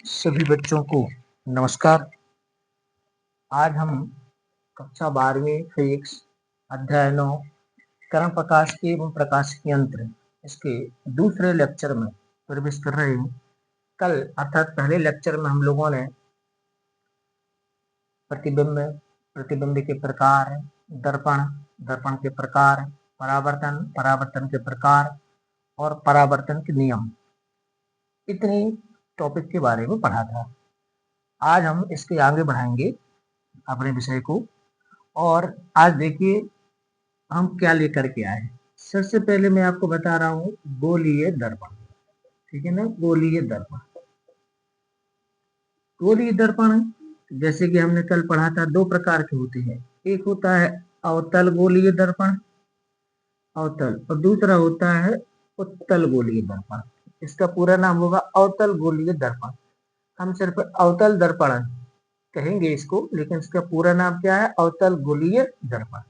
सभी बच्चों को नमस्कार। आज हम कक्षा 12वीं फिजिक्स अध्याय 9 कर्ण प्रकाशिकी एवं प्रकाशिकी यंत्र इसके दूसरे लेक्चर में प्रवेश कर रहे हैं। कल अर्थात पहले लेक्चर में हम लोगों ने प्रतिबिंब, प्रतिबिंब के प्रकार, दर्पण, दर्पण के प्रकार, परावर्तन, परावर्तन के प्रकार और परावर्तन के नियम, इतनी टॉपिक के बारे में पढ़ा था। आज हम इसके आगे बढ़ाएंगे अपने विषय को। और आज देखिए हम क्या लेकर के आए हैं। सबसे पहले मैं आपको बता रहा हूँ गोलीय दर्पण, ठीक है ना। गोलीय दर्पण, गोलीय दर्पण जैसे कि हमने कल पढ़ा था दो प्रकार के होते हैं। एक होता है अवतल गोलीय दर्पण, अवतल, और दूसरा होता है उत्तल गोलीय दर्पण। इसका पूरा नाम होगा अवतल गोलीय दर्पण। हम सिर्फ अवतल दर्पण कहेंगे इसको, लेकिन इसका पूरा नाम क्या है? अवतल गोलीय दर्पण।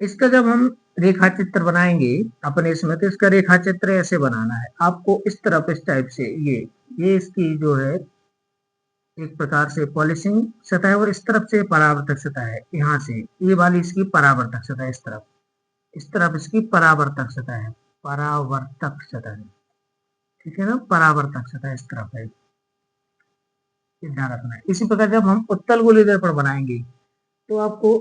इसका जब हम रेखा चित्र बनाएंगे अपने इसमें, तो इसका रेखा चित्र ऐसे बनाना है आपको, इस तरफ, इस टाइप से। ये इसकी जो है एक प्रकार से पॉलिशिंग सतह है, और इस तरफ से परावर्तक सतह है। यहाँ से ये वाली इसकी परावर्तक सतह है, इस तरफ इसकी परावर्तक सतह है, परावर्तक सतह है, ठीक है ना। परावर्तक सतह इस तरफ है, ध्यान रखना है। इसी प्रकार जब हम उत्तल गोलीय दर्पण बनाएंगे तो आपको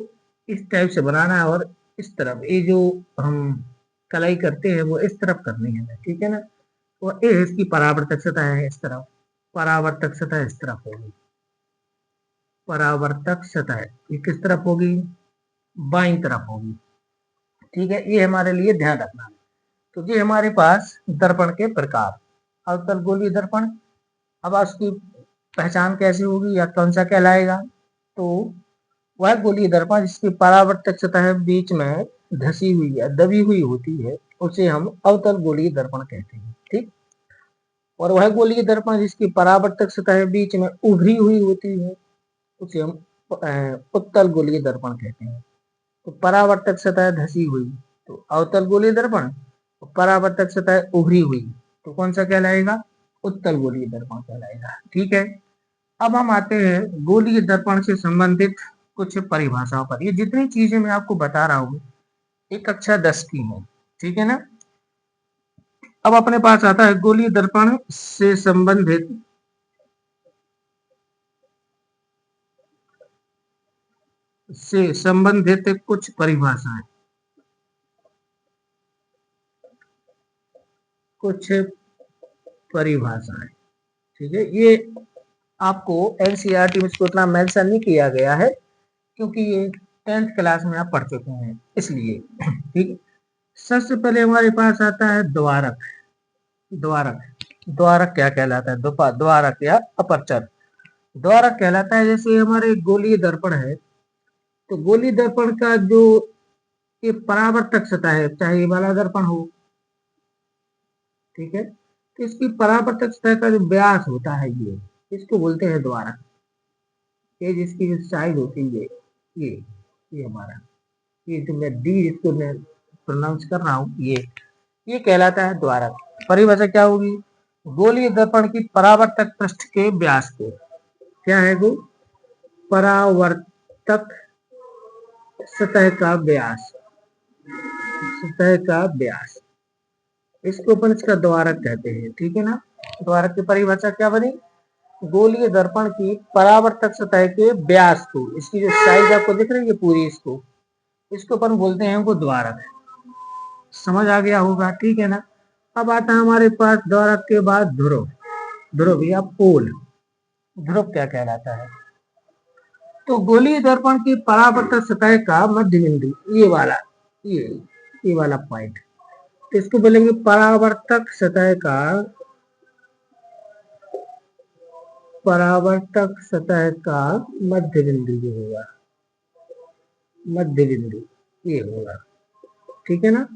इस टाइप से बनाना है, और इस तरफ ये जो हम कलाई करते हैं वो इस तरफ करनी है, ठीक है ना। और ये इसकी परावर्तक सतह है, इस तरफ परावर्तक सतह इस तरफ होगी। परावर्तक सतह ये किस तरफ होगी? बाईं तरफ होगी, ठीक है। ये हमारे लिए ध्यान रखना है। तो ये हमारे पास दर्पण के प्रकार, अवतल गोलीय दर्पण। अब उसकी पहचान कैसे होगी या कौन सा कहलाएगा? तो वह गोलीय दर्पण जिसकी परावर्तक सतह बीच में धसी हुई या दबी हुई होती है, उसे हम अवतल गोलीय दर्पण कहते हैं, ठीक। और वह गोलीय दर्पण जिसकी परावर्तक सतह बीच में उभरी हुई होती है, उसे हम उत्तल गोलीय दर्पण कहते हैं। तो परावर्तक सतह धसी हुई तो अवतल गोलीय दर्पण, परावर्तक सतह उभरी हुई तो कौन सा कहलाएगा? उत्तल गोलीय दर्पण कहलाएगा, ठीक है। अब हम आते हैं गोलीय दर्पण से संबंधित कुछ परिभाषाओं पर। ये जितनी चीजें मैं आपको बता रहा हूँ ये कक्षा 10 की है, ठीक है ना। अब अपने पास आता है गोलीय दर्पण से संबंधित कुछ परिभाषाएं, ठीक है। ये आपको एनसीईआरटी में इसको उतना मेंशन नहीं किया गया है, क्योंकि ये 10th क्लास में आप पढ़ चुके हैं, इसलिए, ठीक। सबसे पहले हमारे पास आता है द्वारक। द्वारक, द्वारक क्या कहलाता है? द्वारक या अपर्चर द्वारक कहलाता है। जैसे हमारे गोलीय दर्पण है, तो गोलीय दर्पण का जो ये परावर्तक सतह है, चाहे ये वाला दर्पण हो, ठीक है, तो इसकी परावर्तक सतह का जो व्यास होता है ये, इसको बोलते हैं द्वारक। ये जिसकी जो साइज होती है ये हमारा, ये जो मैं डी इसको मैं प्रोनाउंस कर रहा हूँ, ये कहलाता है द्वारक। परिभाषा क्या होगी? गोलीय दर्पण की परावर्तक पृष्ठ के व्यास को, क्या है वो? परावर्तक सतह का व्यास, सतह का व्यास, इसको अपन इसका द्वारक कहते हैं, ठीक है ना। द्वारक की परिभाषा क्या बनी? गोलीय दर्पण की परावर्तक सतह के व्यास को, इसकी जो साइज आपको दिख रही है पूरी, इसको अपन बोलते हैं वो द्वारक। समझ आ गया होगा, ठीक है ना। अब आता है हमारे पास द्वारक के बाद ध्रुव। ध्रुव या पोल, ध्रुव क्या कहलाता है? तो गोलीय दर्पण की परावर्तक सतह का मध्य बिंदु, ये वाला पॉइंट, तो इसको बोलेंगे परावर्तक सतह का, परावर्तक सतह का मध्य बिंदु जो होगा, मध्य बिंदु ये होगा, ठीक है ना।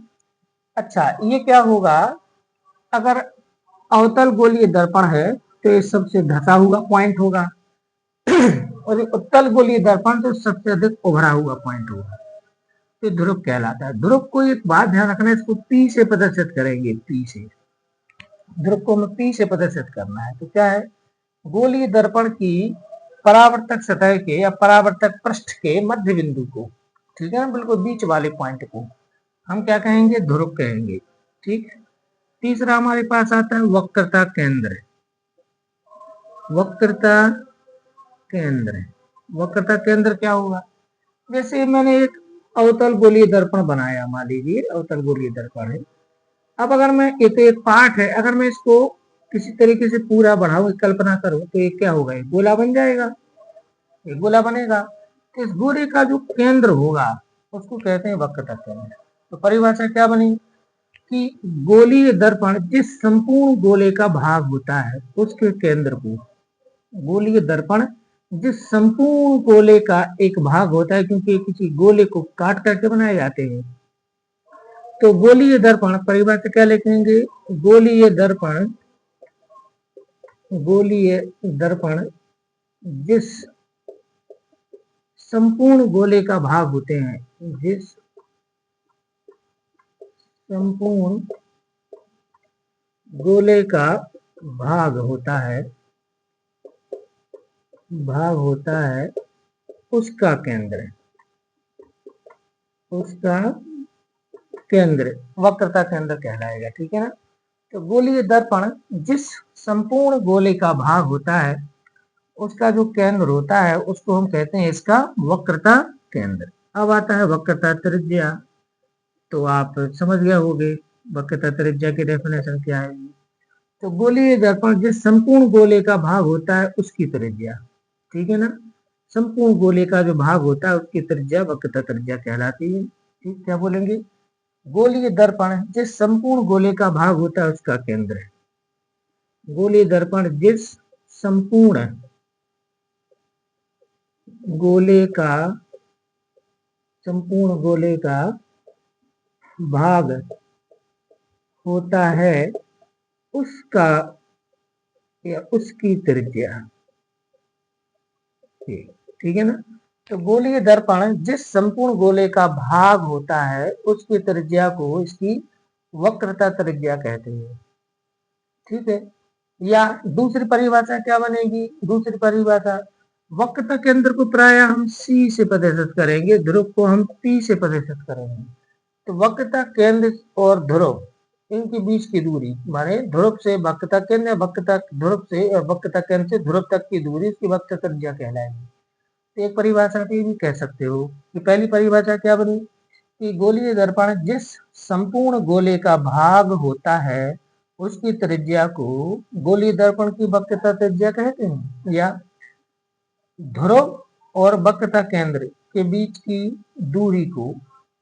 अच्छा, ये क्या होगा? अगर अवतल गोलीय दर्पण है तो ये सबसे धसा हुआ पॉइंट होगा, और ये उत्तल गोलीय दर्पण तो सबसे अधिक उभरा हुआ पॉइंट होगा, तो ध्रुव कहलाता है। ध्रुव को एक बात ध्यान रखना, इसको पी से प्रदर्शित करेंगे, पी से, ध्रुव को हमें P से प्रदर्शित करना है। तो क्या है, गोलीय दर्पण की परावर्तक सतह के या परावर्तक पृष्ठ के मध्य बिंदु को, ठीक है ना, बिल्कुल बीच वाले पॉइंट को हम क्या कहेंगे, ध्रुव कहेंगे। ठीक। तीसरा हमारे पास आता है वक्रता केंद्र। वक्रता केंद्र, वक्रता केंद्र क्या होगा, जैसे मैंने एक अवतल गोलीय दर्पण बनाया, मान लीजिए अवतल गोलीय दर्पण है। अब अगर मैं ये तो एक पार्ट है, अगर मैं इसको किसी तरीके से पूरा बढ़ाऊं, कल्पना करूं, तो ये क्या होगा, एक गोला बन जाएगा, एक गोला बनेगा। तो इस गोले का जो केंद्र होगा उसको कहते हैं वक्रता केंद्र। तो परिभाषा क्या बनी कि गोलीय दर्पण जिस संपूर्ण गोले का भाग होता है उसके केंद्र को, गोलीय दर्पण जिस संपूर्ण गोले का एक भाग होता है, क्योंकि किसी गोले को काट करके बनाए जाते हैं, तो गोलीय दर्पण परिभाषा क्या लिखेंगे, गोलीय दर्पण, गोलीय दर्पण जिस संपूर्ण गोले का भाग होते हैं, जिस संपूर्ण गोले का भाग होता है, भाग होता है उसका केंद्र, उसका केंद्र वक्रता केंद्र कहलाएगा। ठीक है ना। तो गोलीय दर्पण जिस संपूर्ण गोले का भाग होता है उसका जो केंद्र होता है उसको हम कहते हैं इसका वक्रता केंद्र। अब आता है वक्रता त्रिज्या। तो आप समझ गए होंगे वक्रता त्रिज्या की डेफिनेशन क्या है। तो गोलीय दर्पण जिस संपूर्ण गोले का भाग होता है उसकी त्रिज्या, ठीक है ना, संपूर्ण गोले का जो भाग होता है उसकी त्रिज्या वक्रता त्रिज्या कहलाती है। ठीक, क्या बोलेंगे, गोलीय दर्पण जिस संपूर्ण गोले का भाग होता है उसका केंद्र है। गोलीय दर्पण जिस संपूर्ण गोले का, संपूर्ण गोले का भाग होता है उसका या उसकी त्रिज्या। ठीक है ना। तो गोलीय दर्पण जिस संपूर्ण गोले का भाग होता है उसकी त्रिज्या को इसकी वक्रता त्रिज्या कहते हैं। ठीक है। या दूसरी परिभाषा क्या बनेगी, दूसरी परिभाषा, वक्रता केंद्र को प्राय हम C से प्रदर्शित करेंगे, ध्रुव को हम P से प्रदर्शित करेंगे। तो वक्रता केंद्र और ध्रुव इनके बीच की दूरी माने ध्रुव से वक्रता केंद्र, वक्रता ध्रुव से वक्रता केंद्र से ध्रुव तक की दूरी उसकी वक्रता त्रिज्या कहलाएगी। तो एक परिभाषा भी कह सकते हो कि पहली परिभाषा क्या बनी कि गोलीय दर्पण जिस संपूर्ण गोले का भाग होता है उसकी त्रिज्या को गोलीय दर्पण की वक्रता त्रिज्या कहते हैं। या ध्रुव और वक्रता केंद्र के बीच की दूरी को,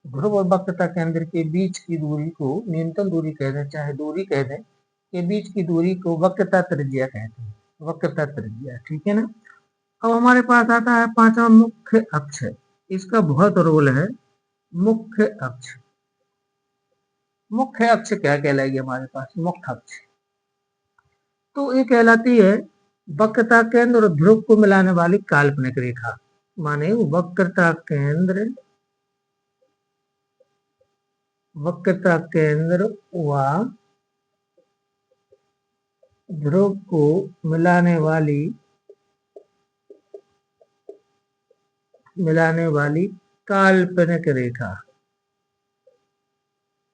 ध्रुव और वक्रता केंद्र के बीच की दूरी को न्यूनतम दूरी कह दें चाहे दूरी कह दें, के बीच की दूरी को वक्रता त्रिज्या कहते हैं, वक्रता त्रिज्या। ठीक है ना। अब हमारे पास आता है पांचवा मुख्य अक्ष। इसका बहुत रोल है, मुख्य अक्ष। मुख्य अक्ष क्या कहलाएगी हमारे पास, मुख्य अक्ष तो ये कहलाती है वक्रता केंद्र और ध्रुव को मिलाने वाली काल्पनिक रेखा। माने वक्रता केंद्र, वक्रता केंद्र व ध्रुव को मिलाने वाली काल्पनिक रेखा,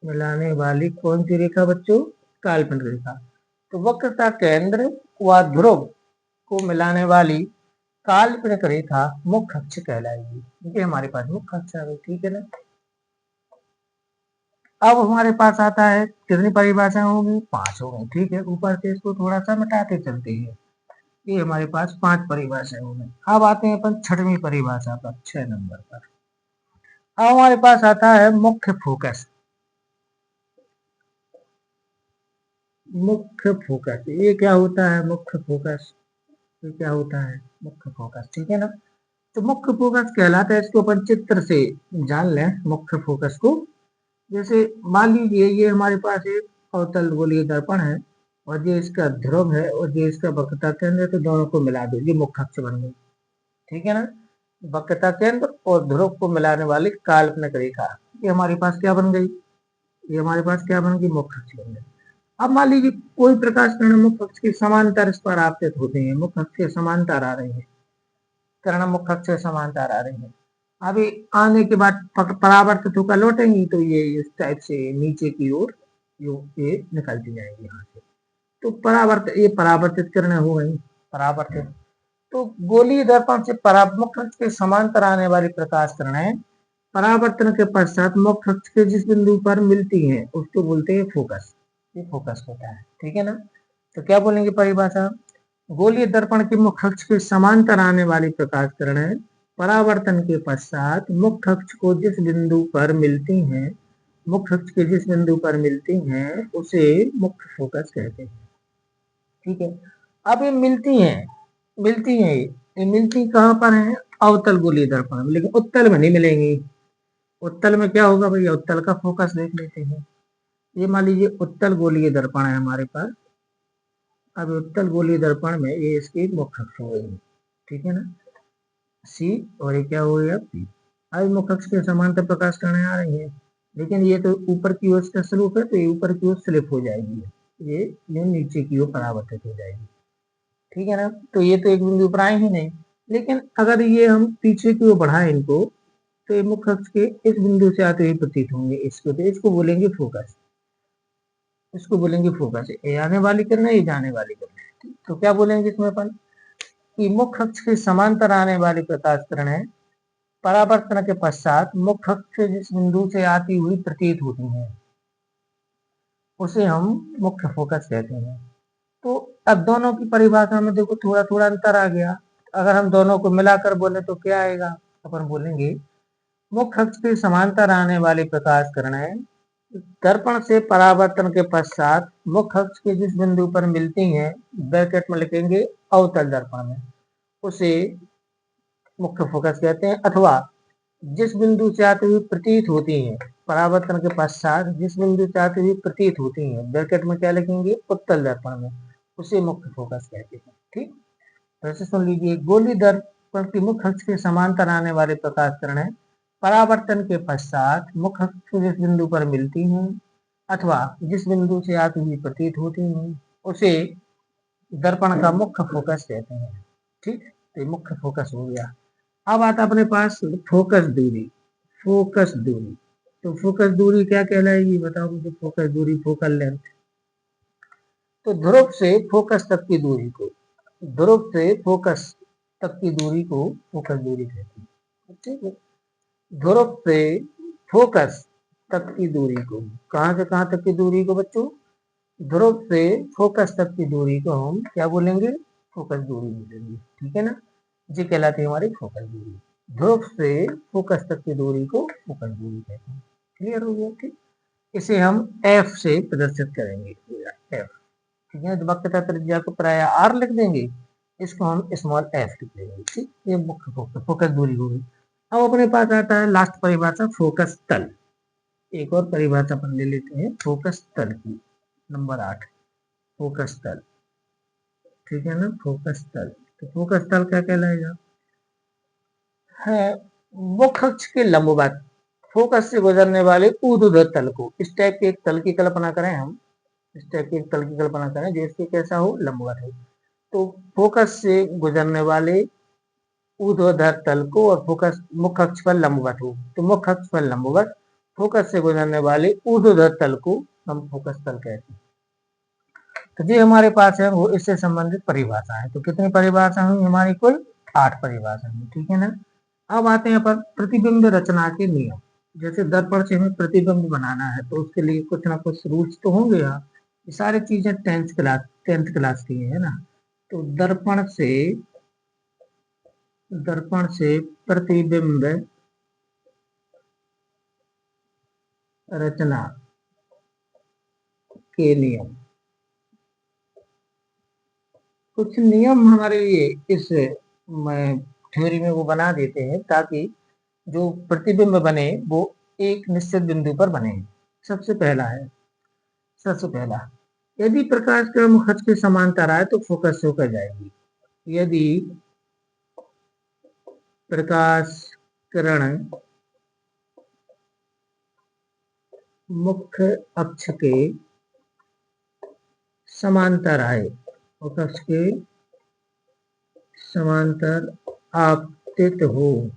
मिलाने वाली कौन सी रेखा बच्चों, काल्पनिक रेखा। तो वक्रता केंद्र व ध्रुव को मिलाने वाली काल्पनिक रेखा मुख्य अक्ष कहलाएगी। ये हमारे पास मुख्य अक्ष है। ठीक है ना। अब हमारे पास आता है कितनी परिभाषा होगी, 5 हो गई। ठीक है, ऊपर से इसको थोड़ा सा मिटाते चलते हैं। ये हमारे पास 5 परिभाषाएं हो गई। अब आते हैं अपन 6वीं परिभाषा पर, 6 नंबर पर। अब हमारे पास आता है मुख्य फोकस। मुख्य फोकस ये क्या होता है, मुख्य फोकस ये क्या होता है, मुख्य फोकस। ठीक है ना। तो मुख्य फोकस कहलाता है, इसको अपन चित्र से जान लें मुख्य फोकस को। जैसे मान लीजिए ये हमारे पास एक अवतल गोलीय दर्पण है और ये इसका ध्रुव है और ये इसका वक्रता केंद्र है, तो दोनों को मिला दो, ये मुख्य अक्ष बन गई। ठीक है ना। वक्रता केंद्र और ध्रुव को मिलाने वाली काल्पनिक रेखा, ये हमारे पास क्या बन गई, ये हमारे पास क्या बन गई, मुख्य अक्ष बन गई। अब मान लीजिए कोई प्रकाश किरण मुख्य अक्ष के समांतर इस पर आपतित होते हैं, मुख्य अक्ष के समांतर आ रहे हैं, किरण मुख्य अक्ष के समांतर आ रही है। अभी आने के बाद परावर्तित होकर लौटेंगी तो ये इस टाइप से नीचे की ओर ये निकलती जाएंगी यहाँ से। तो ये परावर्तित किरणें हो गई, परावर्तित। तो गोलीय दर्पण से मुख्य अक्ष के समांतर आने वाली प्रकाश किरणें परावर्तन के पश्चात मुख्य अक्ष के जिस बिंदु पर मिलती हैं उसको बोलते हैं फोकस। ये फोकस होता है, ठीक है ना। तो क्या बोलेंगे परिभाषा, गोलीय दर्पण के मुख्य अक्ष के समांतर आने वाली प्रकाश किरणें परावर्तन के पश्चात मुख्य अक्ष को जिस बिंदु पर मिलती हैं, मुख्य अक्ष के जिस बिंदु पर मिलती हैं उसे मुख्य फोकस कहते हैं, ठीक है। अब ये मिलती कहाँ पर है, अवतल गोलीय दर्पण में, लेकिन उत्तल में नहीं मिलेंगी। उत्तल में क्या होगा भैया, उत्तल का फोकस देख लेते हैं। ये मान लीजिए उत्तल गोलीय दर्पण है हमारे पास। अब उत्तल गोलीय दर्पण में ये इसकी मुख्य अक्ष हो गई, ठीक है ना, सी, और ये क्या हो गया पी। अब मुख्य अक्ष के समांतर प्रकाश किरणें आ रही है, लेकिन ये तो ऊपर की ओर इसका स्लोप है तो ये ऊपर की ओर स्लिप हो जाएगी, ये नीचे की ओर परावर्तित हो जाएगी, ठीक है ना। तो ये तो एक बिंदु पर आए ही नहीं, लेकिन अगर ये हम पीछे की ओर बढ़ाएं इनको तो ये मुख्य अक्ष के इस बिंदु से आते हुए प्रतीत होंगे, इसको तो इसको बोलेंगे फोकस, इसको बोलेंगे फोकस। ये आने वाली किरण है, ये जाने वाली किरण है। तो क्या बोलेंगे इसमें अपन कि मुख्य अक्ष के समांतर आने वाली प्रकाश किरणें परावर्तन के पश्चात मुख्य अक्ष से जिस बिंदु से आती हुई प्रतीत होती हैं उसे हम मुख्य फोकस कहते हैं। तो अब दोनों की परिभाषा में देखो थोड़ा थोड़ा अंतर आ गया। अगर हम दोनों को मिलाकर बोले तो क्या आएगा, अपन बोलेंगे मुख्य अक्ष के समांतर आने वाली प्रकाश किरणें दर्पण से परावर्तन के पश्चात मुख्य अक्ष के जिस बिंदु पर मिलती हैं, ब्रैकेट में लिखेंगे अवतल दर्पण में, उसे मुख्य फोकस कहते हैं। अथवा जिस बिंदु से आती हुई प्रतीत होती हैं, परावर्तन के पश्चात जिस बिंदु से आती हुई प्रतीत होती हैं, ब्रैकेट में क्या लिखेंगे उत्तल दर्पण में, उसे मुख्य फोकस कहते हैं, ठीक। तो ऐसे सुन लीजिए, गोलीय दर्पण की मुख्य अक्ष के समांतर आने वाले प्रकाश किरणें परावर्तन के पश्चात मुख्य अक्ष के जिस बिंदु पर मिलती हैं अथवा जिस बिंदु से आती हुई प्रतीत होती हैं उसे दर्पण का मुख्य फोकस कहते हैं, ठीक। तो ये मुख्य फोकस हो गया। अब आता अपने पास फोकस दूरी, फोकस दूरी। तो फोकस दूरी क्या कहलाएगी बताओ मुझे, फोकस दूरी, फोकल लेंथ। तो ध्रुव से फोकस तक की दूरी को, ध्रुव से फोकस तक की दूरी को फोकस दूरी कहते हैं, ठीक है। ध्रुव से फोकस तक की दूरी को, कहां से कहां तक की दूरी को बच्चों, ध्रुव से फोकस तक की दूरी को हम क्या बोलेंगे, फोकस दूरी बोलेंगे, ठीक है ना। ये कहलाती है हमारी फोकस दूरी। ध्रुव से फोकस तक की दूरी को फोकस दूरी कहते हैं, क्लियर हो गया, ठीक। इसे हम एफ से प्रदर्शित करेंगे, एफ, ठीक है। वक्रता त्रिज्या को प्राय आर लिख देंगे, इसको हम स्मॉल एफ लिख देंगे, ठीक। ये मुख्य फोकस दूरी होगी। अब अपने पास आता है लास्ट परिभाषा फोकस तल। एक और परिभाषा अपन ले लेते हैं फोकस तल की, नंबर 8, फोकस तल, ठीक है ना, फोकस तल। तो फोकस तल क्या कहलाएगा, है मुख्य अक्ष के लंबवत फोकस से गुजरने वाले ऊर्ध्वाधर तल को, इस टाइप के एक तल की कल्पना करें हम, इस टाइप के एक तल की कल्पना करें जो इसके कैसा हो, लंबवत हो। तो फोकस से गुजरने वाले ऊर्ध्वाधर तल को और फोकस मुख्य अक्ष पर लंबवत हो, तो मुख्य अक्ष पर लंबवत फोकस से गुजरने वाले ऊर्ध्वाधर तल को हम फोकस तल कहते हैं। तो जो हमारे पास है वो इससे संबंधित परिभाषा है। तो कितनी परिभाषा हुई हमारी, कुल 8 परिभाषा हुई, ठीक है ना। अब आते हैं पर प्रतिबिंब रचना के नियम। जैसे दर्पण से हमें प्रतिबिंब बनाना है तो उसके लिए कुछ ना कुछ रूल्स तो होंगे यार, ये सारी चीजें 10th क्लास की है ना। तो दर्पण से प्रतिबिंब रचना के नियम, कुछ नियम हमारे लिए इस थ्योरी में वो बना देते हैं ताकि जो प्रतिबिंब बने वो एक निश्चित बिंदु पर बने। सबसे पहला है, सबसे पहला, यदि प्रकाश किरण मुख्य अक्ष के समांतर आए तो फोकस से होकर जाएगी। यदि प्रकाश किरण मुख्य अक्ष के समांतर आए, फोकस के समांतर आपतित हो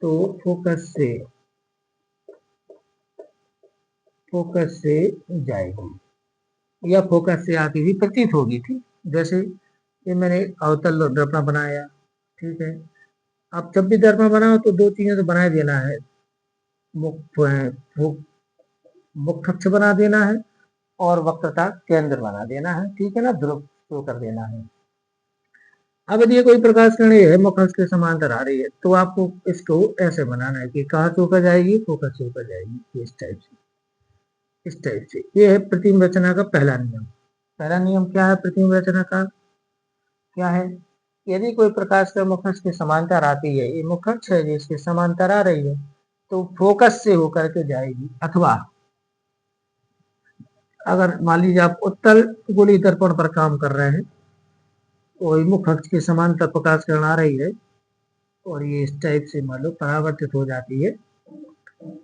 तो फोकस से जाएगी या फोकस से आती हुई प्रतीत होगी। ठीक, जैसे ये मैंने अवतल दर्पण बनाया, ठीक है। आप जब भी दर्पण बनाओ तो दो चीजें तो बना देना है, मुख्य अक्ष बना देना है और वक्रता केंद्र बना देना है, ठीक है ना, ध्रुव शो कर देना है। अब यदि कोई प्रकाश किरण है मुख्य अक्ष के समांतर आ रही है तो आपको इसको ऐसे बनाना है कि कहाँ से होकर जाएगी, फोकस से होकर जाएगी, इस टाइप से। ये है प्रतिबिंब रचना का पहला नियम। पहला नियम क्या है प्रतिबिंब रचना का, क्या है, यदि कोई प्रकाश का मुख्य अक्ष के समांतर आती है, ये मुख्य अक्ष है जिसके समांतर आ रही है तो फोकस से होकर के जाएगी। अथवा अगर मान लीजिए आप उत्तल गोलीय दर्पण पर काम कर रहे हैं, कोई मुख्य अक्ष के समांतर प्रकाश किरण आ रही है और ये इस टाइप से मान लो परावर्तित हो जाती है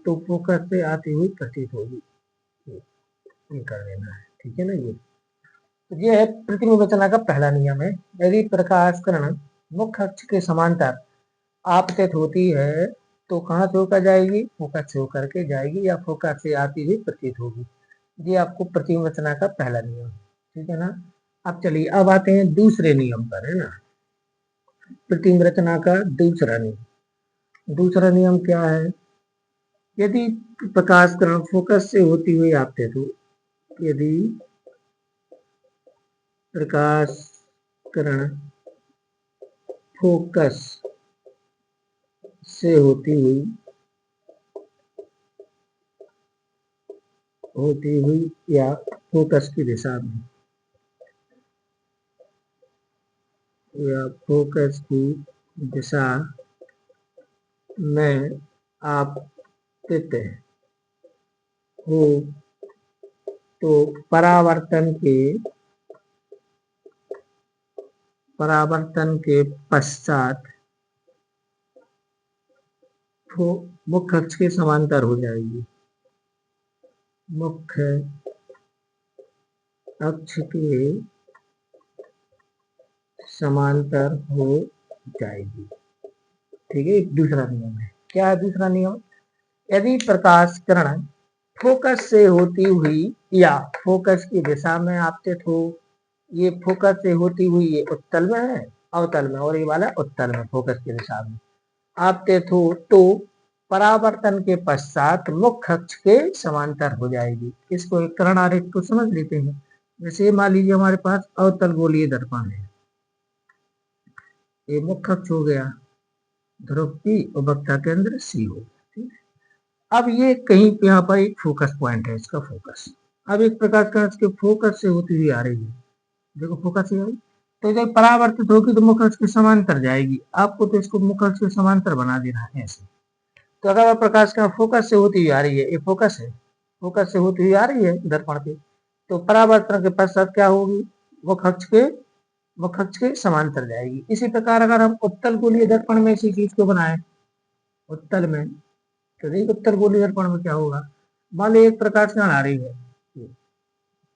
तो फोकस से आती हुई प्रतीत होगी, ये कर देना है, ठीक है ना। ये है प्रतिबिंब रचना का पहला नियम है। यदि प्रकाश किरण मुख्य अक्ष के समांतर आपतित होती है तो कहाँ से होकर जाएगी, फोकस से होकर के जाएगी या फोकस से आती हुई प्रतीत होगी। ये आपको प्रतिबिंब रचना का पहला नियम, ठीक है ना। अब चलिए अब आते हैं दूसरे नियम पर, है ना। प्रतिबिंब रचना का दूसरा नियम क्या है, यदि प्रकाश किरण फोकस से होती हुई आपतित हो, यदि प्रकाश किरण फोकस से होती हुई या फोकस की दिशा में या फोकस की दिशा में आपतित हो तो परावर्तन के पश्चात मुख्य अक्ष के समांतर हो जाएगी, मुख्य अक्ष के समांतर हो जाएगी, ठीक है। दूसरा नियम है, क्या है दूसरा नियम, यदि प्रकाश किरण फोकस से होती हुई या फोकस की दिशा में आपतित हो, ये फोकस से होती हुई ये उत्तल में है, अवतल में, और ये वाला उत्तल में, फोकस की दिशा में आपतित हो तो परावर्तन के पश्चात मुख्य अक्ष के समांतर हो जाएगी। इसको एक किरण आरेख को समझ लेते हैं। जैसे मान लीजिए हमारे पास अवतल गोलीय दर्पण है, ये मुख्य अक्ष हो गया, ध्रुव P और वक्रता केंद्र C हो गया। अब ये कहीं पे यहाँ पर एक फोकस पॉइंट है, इसका फोकस। अब एक प्रकाश का इसके फोकस से होती हुई आ रही है, देखो फोकस से आई तो जब परावर्तित होगी तो मुख्य अक्ष के समांतर जाएगी। आपको तो इसको मुख्य अक्ष के समांतर बना देना है ऐसे। तो अगर प्रकाश का फोकस से होती हुई आ रही है, ये फोकस है, फोकस से होती हुई आ रही है दर्पण पे, तो परावर्तन के पश्चात क्या होगी, मुख्य अक्ष के समांतर जाएगी। इसी प्रकार अगर हम उत्तल गोलीय दर्पण में इसी चीज को बनाए, उत्तल में, तो देखिए उत्तल गोलीय दर्पण में क्या होगा, मान ली एक प्रकाश किरण आ रही है,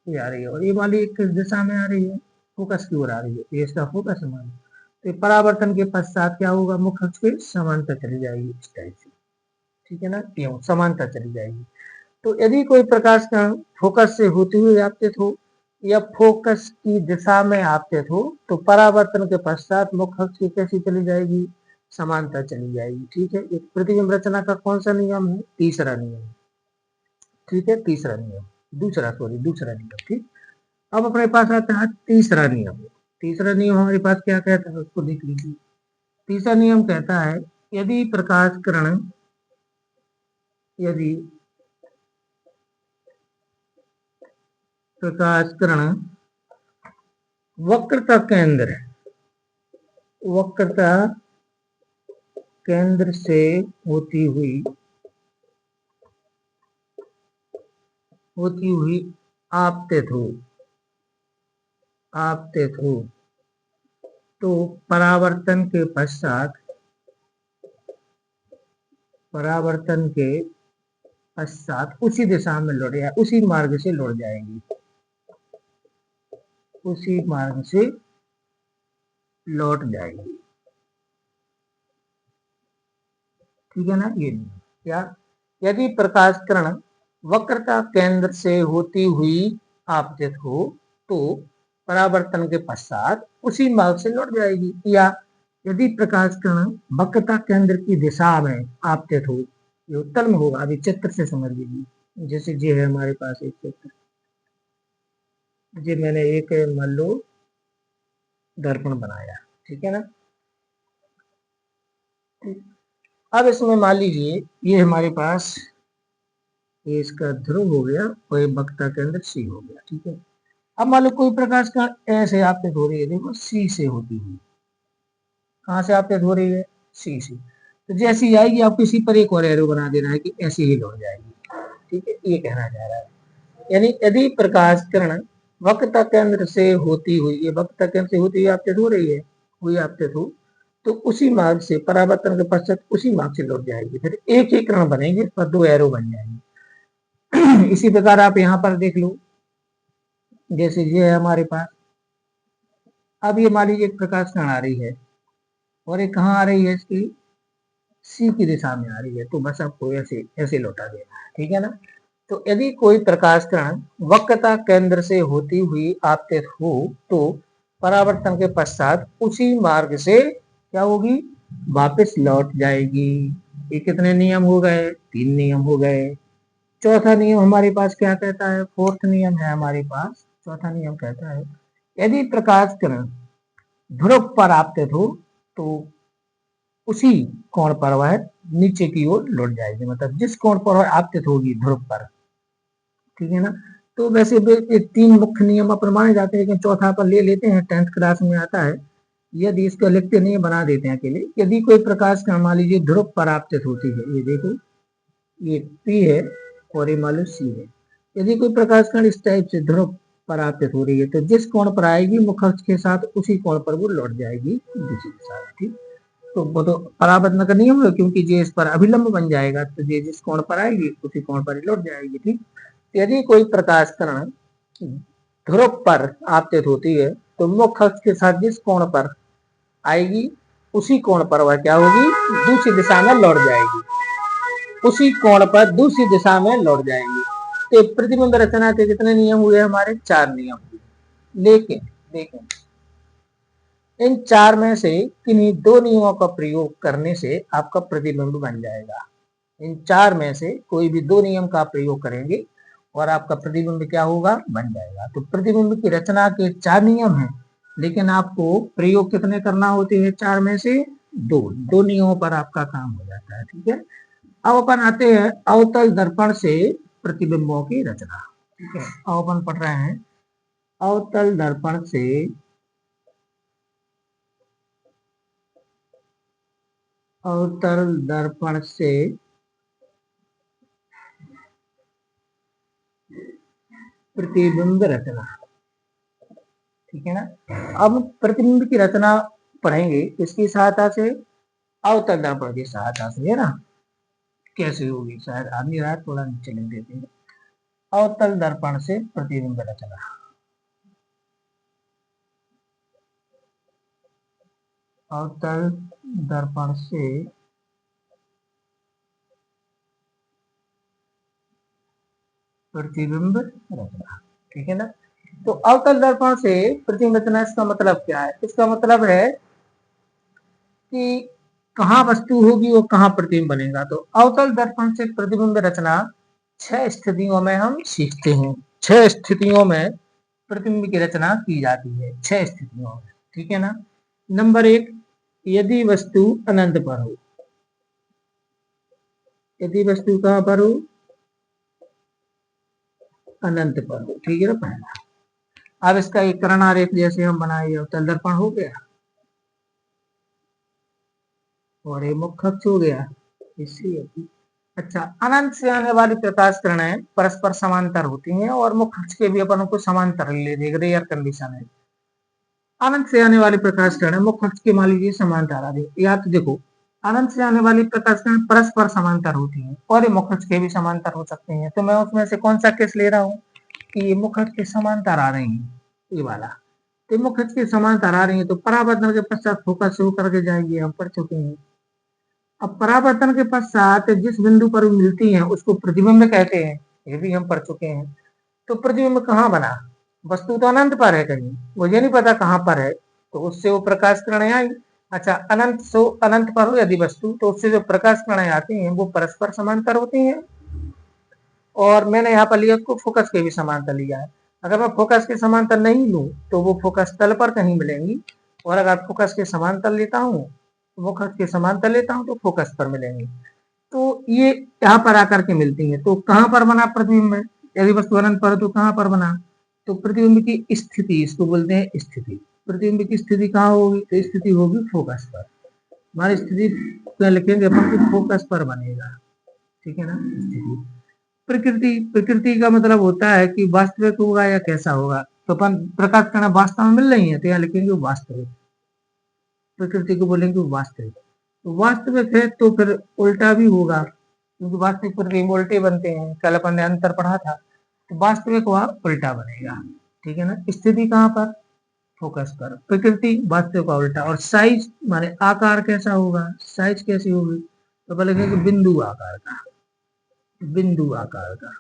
ये आ रही है और ये मान ली किस दिशा में आ रही है, फोकस की ओर आ रही है, ये इसका फोकस है मान ली। तो परावर्तन के पश्चात क्या होगा, मुख्य अक्ष के समांतर चली जाएगी इस टाइप से, ठीक है ना, क्यों समांतर चली जाएगी। तो यदि कोई प्रकाश का फोकस से होती हुई आपतित हो या फोकस की दिशा में आपतित हो तो परावर्तन के पश्चात मुख्य अक्ष की कैसी चली जाएगी, समांतर चली जाएगी, ठीक है। एक प्रतिबिंब रचना का कौन सा नियम है, तीसरा नियम, ठीक है, तीसरा नियम, दूसरा नियम, ठीक। अब अपने पास आता है तीसरा नियम। तीसरा नियम हमारे पास क्या कहता है उसको देख लीजिए। तीसरा नियम कहता है यदि प्रकाश किरण वक्रता केंद्र से होती हुई आपतित हो तो परावर्तन के पश्चात उसी दिशा में लौट या उसी मार्ग से लौट जाएगी, उसी मार्ग से लौट जाएगी। ठीक है ना, ये क्या, यदि प्रकाश किरण वक्रता केंद्र से होती हुई आपतित हो तो परावर्तन के पश्चात उसी मार्ग से लौट जाएगी। या यदि प्रकाश किरण वक्रता केंद्र की दिशा में आपतित हो, ये उत्तल में होगा, अभी चित्र से समझ लीजिए। जैसे ये है हमारे पास एक चित्र, जी मैंने एक मान लो दर्पण बनाया, ठीक है ना। अब इसमें मान लीजिए ये हमारे पास ये इसका ध्रुव हो गया और ये वक्रता केंद्र सी हो गया, ठीक है। अब मान लो कोई प्रकाश का ऐसे आपतित हो रही है, देखो सी से होती हुई, कहाँ से आपतित हो रही है, सी से। तो जैसी ही आएगी आपको इसी पर एक और एरो बना देना है कि ऐसी ही लौट जाएगी, ठीक है, ये कहना चाह रहा है। यानी यदि प्रकाश किरण वक्रता केंद्र से होती हुई, ये वक्रता केंद्र से होती हुई आपतित हो रही है, हुई आपतित हो, तो उसी मार्ग से परावर्तन के पश्चात उसी मार्ग से लौट जाएगी। फिर एक ही किरण बनेगी, इस पर दो एरो बन जाएंगे। इसी प्रकार आप यहाँ पर देख लो, जैसे ये है हमारे पास, अब ये मान लीजिए एक प्रकाश किरण आ रही है और ये कहाँ आ रही है, इसकी सी की दिशा में आ रही है, तो बस आपको ऐसे ऐसे लौटा देना है, ठीक है ना। तो यदि कोई प्रकाश किरण वक्रता केंद्र से होती हुई आपतित हो तो परावर्तन के पश्चात उसी मार्ग से क्या होगी, वापस लौट जाएगी। ये कितने नियम हो गए, 3 नियम हो गए। चौथा नियम हमारे पास क्या कहता है, फोर्थ नियम है हमारे पास, चौथा नियम कहता है यदि प्रकाश किरण ध्रुव पर आपतित हो तो उसी कोण पर वह नीचे की ओर लौट जाएगी, मतलब जिस कोण पर वह आपतित होगी ध्रुव पर, ठीक है ना। तो वैसे ये 3 मुख्य नियम अपन माने जाते हैं, लेकिन चौथा अपन ले लेते हैं, 10th क्लास में आता है। यदि इसको लिखते नहीं बना देते हैं अकेले, यदि कोई प्रकाश का मान लीजिए ध्रुव पर आपतित होती है, ये देखो ये P है और ये मान लो C है, यदि कोई प्रकाश कण इस टाइप से ध्रुव पर आपतित हो रही है तो जिस कोण पर आएगी मुख्य अक्ष के साथ उसी कोण पर वो लौट जाएगी दूसरी दिशा में, ठीक। तो वो तो परावर्तन का नियम है, क्योंकि ये इस पर अभिलंब बन जाएगा, तो ये जिस कोण पर आएगी उसी कोण पर ही लौट जाएगी, ठीक। यदि कोई प्रकाश किरण ध्रुव पर आपतित होती है तो मुख्य अक्ष के साथ जिस कोण पर आएगी उसी कोण पर वह क्या होगी, दूसरी दिशा में लौट जाएगी, उसी कोण पर दूसरी दिशा में लौट जाएगी। तो प्रतिबिंब रचना के कितने नियम हुए हमारे, 4 नियम हुए। लेकिन लेकिन इन 4 में से किन्हीं 2 नियमों का प्रयोग करने से आपका प्रतिबिंब बन जाएगा। इन 4 में से कोई भी 2 नियम का प्रयोग करेंगे और आपका प्रतिबिंब क्या होगा, बन जाएगा। तो प्रतिबिंब की रचना के 4 नियम हैं, लेकिन आपको प्रयोग कितने करना होते हैं, 4 में से 2 नियमों पर आपका काम हो जाता है, ठीक है। अब अपन आते हैं अवतल दर्पण से प्रतिबिंबों की रचना, ठीक है। अब अपन पढ़ रहे हैं अवतल दर्पण से अवतल दर्पण से प्रतिबिंब रचना, ठीक है ना। अब प्रतिबिंब की रचना पढ़ेंगे इसकी सहायता से, अवतल दर्पण की सहायता से, है ना। कैसे होगी शायद आदमी रात थोड़ा नीचे लिख देते हैं। अवतल दर्पण से प्रतिबिंब रचना, अवतल दर्पण से प्रतिबिंब रचना, ठीक है ना। तो अवतल दर्पण से प्रतिबिंब रचना, इसका मतलब क्या है, इसका मतलब है कि कहाँ वस्तु होगी और कहाँ प्रतिबिंब बनेगा। तो अवतल दर्पण से प्रतिबिंब रचना 6 स्थितियों में हम सीखते हैं। 6 स्थितियों में प्रतिबिंब की रचना की जाती है, 6 स्थितियों में, ठीक है ना। नंबर 1, यदि वस्तु अनंत पर हो, यदि वस्तु कहाँ पर हो, अनंत पर हो, ठीक है ना, पहला। अब इसका एक कर्ण आरेख जैसे हम बनाए, अवतल दर्पण हो गया और ये मुख्य अक्ष हो गया, इसलिए अच्छा, अनंत से आने वाली प्रकाश किरणें परस्पर समांतर होती हैं और मुख्य अक्ष के भी अपन को समांतर ले देख रेयर कंडीशन है। अनंत से आने वाली प्रकाश किरणें मुख्य अक्ष के मान लीजिए समांतर आ रही, या तो देखो अनंत से आने वाली प्रकाश किरणें परस्पर समांतर होती हैं और ये मुख्य अक्ष के भी समांतर हो सकते हैं। तो मैं उसमें से कौन सा केस ले रहा हूँ कि ये मुख्य अक्ष के समांतर आ रही है, ये वाला। तो मुख्य अक्ष के समांतर आ रही है तो परावर्तन के पश्चात फोकस से होकर के जाएगी, हम पढ़ चुके हैं। अब परावर्तन के पश्चात जिस बिंदु पर मिलती हैं उसको प्रतिबिंब कहते हैं, ये भी हम पढ़ चुके हैं। तो प्रतिबिंब कहाँ बना, वस्तु तो अनंत पर है, कहीं मुझे नहीं पता कहाँ पर है, तो उससे वो प्रकाश किरणें आई। अच्छा, अनंत से अनंत पर हो यदि वस्तु तो उससे जो प्रकाश किरणें आती हैं वो परस्पर समांतर होती हैं। और मैंने यहाँ पर लिया उसको फोकस के भी समांतर लिया है। अगर मैं फोकस के समांतर नहीं लूं तो वो फोकस तल पर कहीं मिलेंगी, और अगर फोकस के समांतर लेता हूँ, फोकस के समांतर लेता हूँ तो फोकस पर मिलेंगी। तो ये यहाँ पर आकर के मिलती है। तो कहाँ पर बना प्रतिबिंब, यदि वस्तु अनंत पर तो कहाँ पर बना, तो प्रतिबिंब की स्थिति, इसको बोलते हैं स्थिति। प्रतिबिंब की स्थिति कहाँ होगी, तो स्थिति होगी फोकस पर। हमारी स्थिति क्या लिखेंगे अपन की, फोकस पर बनेगा, ठीक है ना। स्थिति प्रकृति, प्रकृति का मतलब होता है कि वास्तविक होगा या कैसा होगा। तो अपन प्रकाश किरण वास्तव में मिल रही है तो यहाँ लिखेंगे वास्तविक, प्रकृति को बोलेंगे वास्तविक। तो वास्तविक है तो फिर उल्टा भी होगा, क्योंकि वास्तविक प्रतिबिंब उल्टे बनते हैं, कल अपन ने अंतर पढ़ा था। तो वास्तविक वह उल्टा बनेगा, ठीक है ना। स्थिति कहाँ पर, फोकस पर, प्रकृति वास्तविक का उल्टा। और साइज माने आकार कैसा होगा, साइज कैसी होगी, तो अपन लिखेंगे बिंदु आकार का, बिंदु आकार का,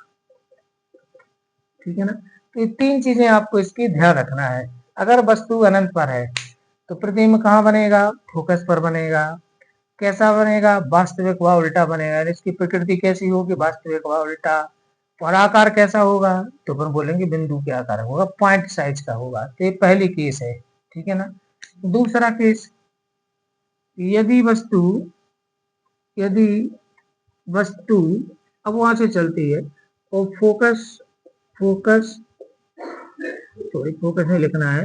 ठीक है ना। तो ये तीन चीजें आपको इसकी ध्यान रखना है। अगर वस्तु अनंत पर है तो प्रतिबिंब कहाँ बनेगा, फोकस पर बनेगा। कैसा बनेगा, वास्तविक व उल्टा बनेगा। इसकी प्रकृति कैसी होगी, वास्तविक व उल्टा। और आकार कैसा होगा, तो अपन बोलेंगे बिंदु के आकार होगा, पॉइंट साइज का होगा। तो ये पहली केस है, ठीक है ना। दूसरा केस, यदि वस्तु, यदि वस्तु अब वहां से चलती है और फोकस, फोकस सॉरी फोकस नहीं लिखना है,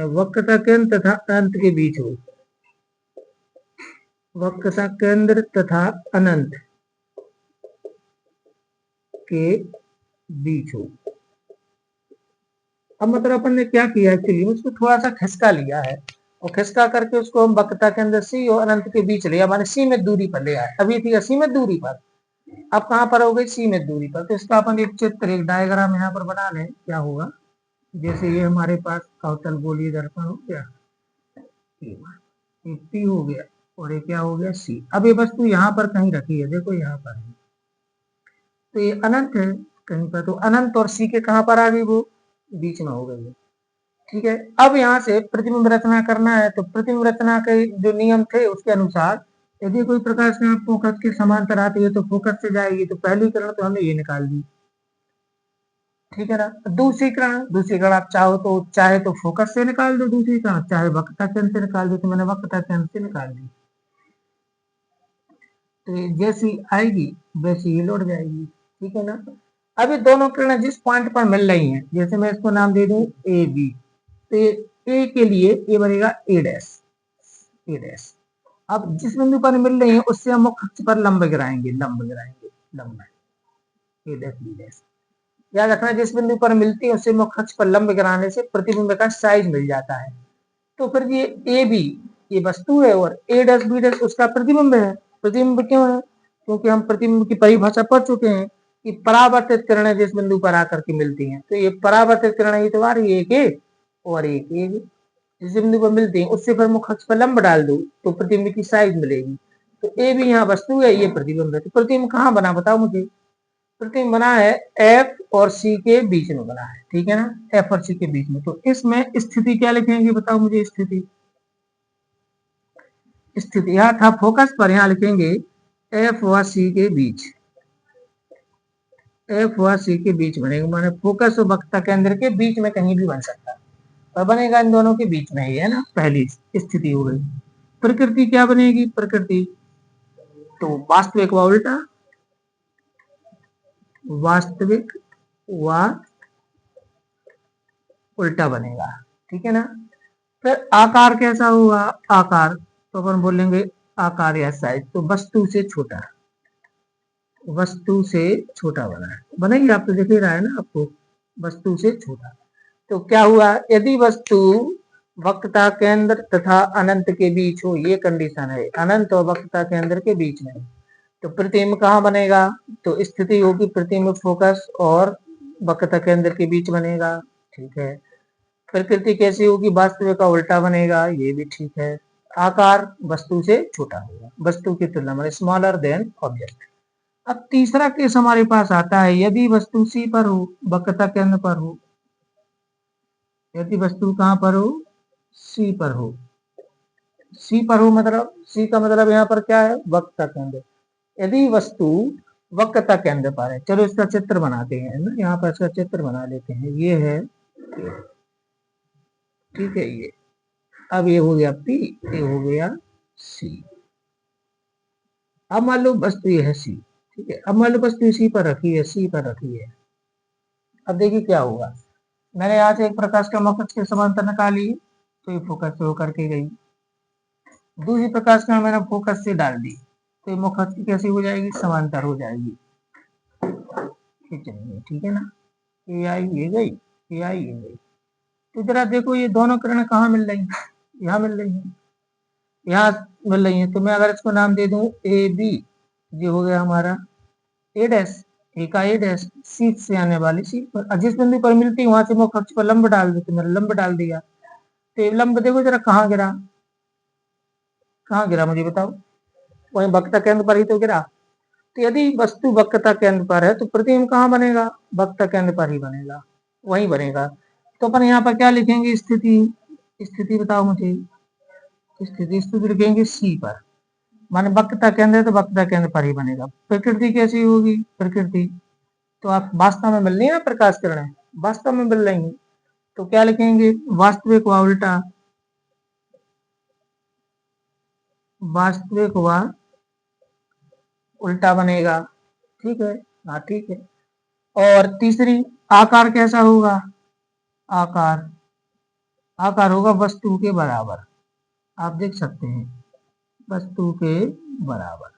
वक्रता केंद्र तथा अनंत के बीच हो, वक्रता केंद्र तथा अनंत के बीच हो। अब मतलब अपन ने क्या किया, एक्चुअली उसको थोड़ा सा खिसका लिया है, और खिसका करके उसको हम वक्रता केंद्र सी और अनंत के बीच लिया, माने सीमित दूरी पर ले आए। अभी थी असीमित दूरी पर, अब कहां पर हो गई, सीमित दूरी पर। तो इसका अपन एक चित्र, एक डायग्राम यहाँ पर बना लें, क्या होगा, जैसे ये हमारे पास अवतल गोलीय दर्पण हो गया, एक पी हो गया, और ये क्या हो गया, सी। अब ये वस्तु यहाँ पर कहीं रखी है, देखो यहाँ पर है, तो ये अनंत है कहीं पर, तो अनंत और सी के कहाँ पर आ गई, वो बीच में हो गई है, ठीक है। अब यहाँ से प्रतिबिंब रचना करना है, तो प्रतिबिंब रचना के जो नियम थे उसके अनुसार यदि कोई प्रकाश किरण फोकस के समांतर आती है तो फोकस से जाएगी, तो पहली किरण तो हमने ये निकाल दी, ठीक है ना। दूसरी किरण, दूसरी किरण आप चाहे तो फोकस से निकाल दो, दूसरी किरण चाहे वक्रता केंद्र से निकाल दो, तो मैंने वक्रता केंद्र से निकाल दी। तो जैसी आएगी वैसी ही लौट जाएगी, ठीक है ना। अभी दोनों किरणें जिस पॉइंट पर मिल रही हैं, जैसे मैं इसको नाम दे दूं ए बी, तो ए के लिए ये बनेगा ए डैश, ए डैश। अब जिस बिंदु पर मिल रही है उससे हम मुख्य अक्ष पर लंब गिराएंगे, लंब गिराएंगे, लंब, ए डैश बी डैश। याद रखना, जिस बिंदु पर मिलती है उससे मुख्य अक्ष पर लंब गिराने से प्रतिबिंब का साइज मिल जाता है। तो फिर ये ए बी ये वस्तु है, और ए डैश बी डैश उसका प्रतिबिंब है। प्रतिबिंब क्यों है, क्योंकि हम प्रतिबिंब की परिभाषा पढ़ चुके हैं कि परावर्तित किरणें जिस बिंदु पर आकर के मिलती हैं, तो ये परावर्तित किरणें ये तो आ रही है, एक ए और एक ए, जिस बिंदु पर मिलती हैं उससे फिर मुख्य अक्ष पर लंब डाल दो तो प्रतिबिंब की साइज मिलेगी। तो ए भी यहाँ वस्तु है, ये प्रतिबिंब है। तो प्रतिबिंब कहाँ बना, बताओ मुझे। प्रतिबिंब बना है एफ और सी के बीच में बना है, ठीक है ना, एफ और सी के बीच में। तो इसमें स्थिति क्या लिखेंगे, बताओ मुझे। स्थिति, स्थिति यहाँ था फोकस पर, यहाँ लिखेंगे एफ व सी के बीच, एफ व सी के बीच बनेगा, माने फोकस और वक्रता केंद्र के बीच में कहीं भी बन सकता है, पर बनेगा इन दोनों के बीच में ही, है ना, पहली स्थिति हो गई। प्रकृति क्या बनेगी, प्रकृति तो वास्तविक व उल्टा, वास्तविक व उल्टा बनेगा, ठीक है ना। फिर आकार कैसा हुआ, आकार तो अपन बोलेंगे आकार या साइज, तो वस्तु से छोटा, वस्तु से छोटा बना है, बनेगी, आप तो दिख ही रहा है ना आपको, वस्तु से छोटा। तो क्या हुआ, यदि वस्तु वक्रता केंद्र तथा अनंत के बीच हो, ये कंडीशन है, अनंत और वक्रता केंद्र के बीच में, तो प्रतिबिंब कहाँ बनेगा, तो स्थिति होगी प्रतिबिंब फोकस और वक्रता केंद्र के बीच बनेगा, ठीक है। प्रकृति कैसी होगी, वास्तविक का उल्टा बनेगा, ये भी ठीक है। आकार वस्तु से छोटा होगा, वस्तु की तुलना में स्मॉलर देन ऑब्जेक्ट। अब तीसरा केस हमारे पास आता है, यदि वस्तु सी पर हो, वक्रता केंद्र पर हो। यदि वस्तु कहां पर हो, सी पर हो। सी पर हो मतलब, सी का मतलब यहाँ पर क्या है, वक्रता केंद्र। यदि वस्तु वक्रता केंद्र पर है, चलो इसका चित्र बनाते हैं ना, यहाँ पर इसका चित्र बना लेते हैं। ये है, ठीक है, ये अब ये हो गया पी, ये हो गया सी। अब मान लो वस्तु ये है सी, ठीक है। अब मान लो वस्तु सी पर रखी है, सी पर रखी है। अब देखिए क्या होगा, मैंने यहाँ से एक प्रकाश का मकस के समांतर निकाली, तो ये फोकस से होकर के गई। दूसरी प्रकाश का मैंने फोकस से डाल दी, तो ये मुखस की कैसी हो जाएगी, समांतर हो जाएगी। चलिए ठीक है ना, ये आई ये गई, ये आई ये गई। तो जरा देखो ये दोनों किरणें कहाँ मिल रही हैं, यहाँ मिल रही हैं, यहाँ मिल रही है। तो मैं अगर इसको नाम दे दूं ए बी, ये हो गया हमारा ए डैश, ए का ए डैश, सी से आने वाली सी पर, जिस बिंदु पर मिलती है वहां से मुख्य अक्ष पर लंब डाल देते, मैंने लंब डाल दिया। तो ये लंब देखो जरा कहाँ गिरा, कहाँ गिरा मुझे बताओ, वही वक्रता केंद्र पर ही तो गिरा। तो यदि वस्तु वक्रता केंद्र पर है तो प्रतिबिंब कहाँ बनेगा, वक्रता केंद्र पर ही बनेगा, वही बनेगा। तो अपन यहाँ पर क्या लिखेंगे, स्थिति, स्थिति बताओ मुझे, स्थिति लिखेंगे सी पर, माने वक्रता केंद्र है तो वक्रता केंद्र पर ही बनेगा। प्रकृति कैसी होगी, प्रकृति तो आप वास्तव में मिल रही है ना, प्रकाश किरणें वास्तव में मिल रही है, तो क्या लिखेंगे, वास्तविक व उल्टा, वास्तविक व उल्टा बनेगा, ठीक है, हाँ ठीक है। और तीसरी, आकार कैसा होगा, आकार, आकार होगा वस्तु के बराबर, आप देख सकते हैं, वस्तु के बराबर,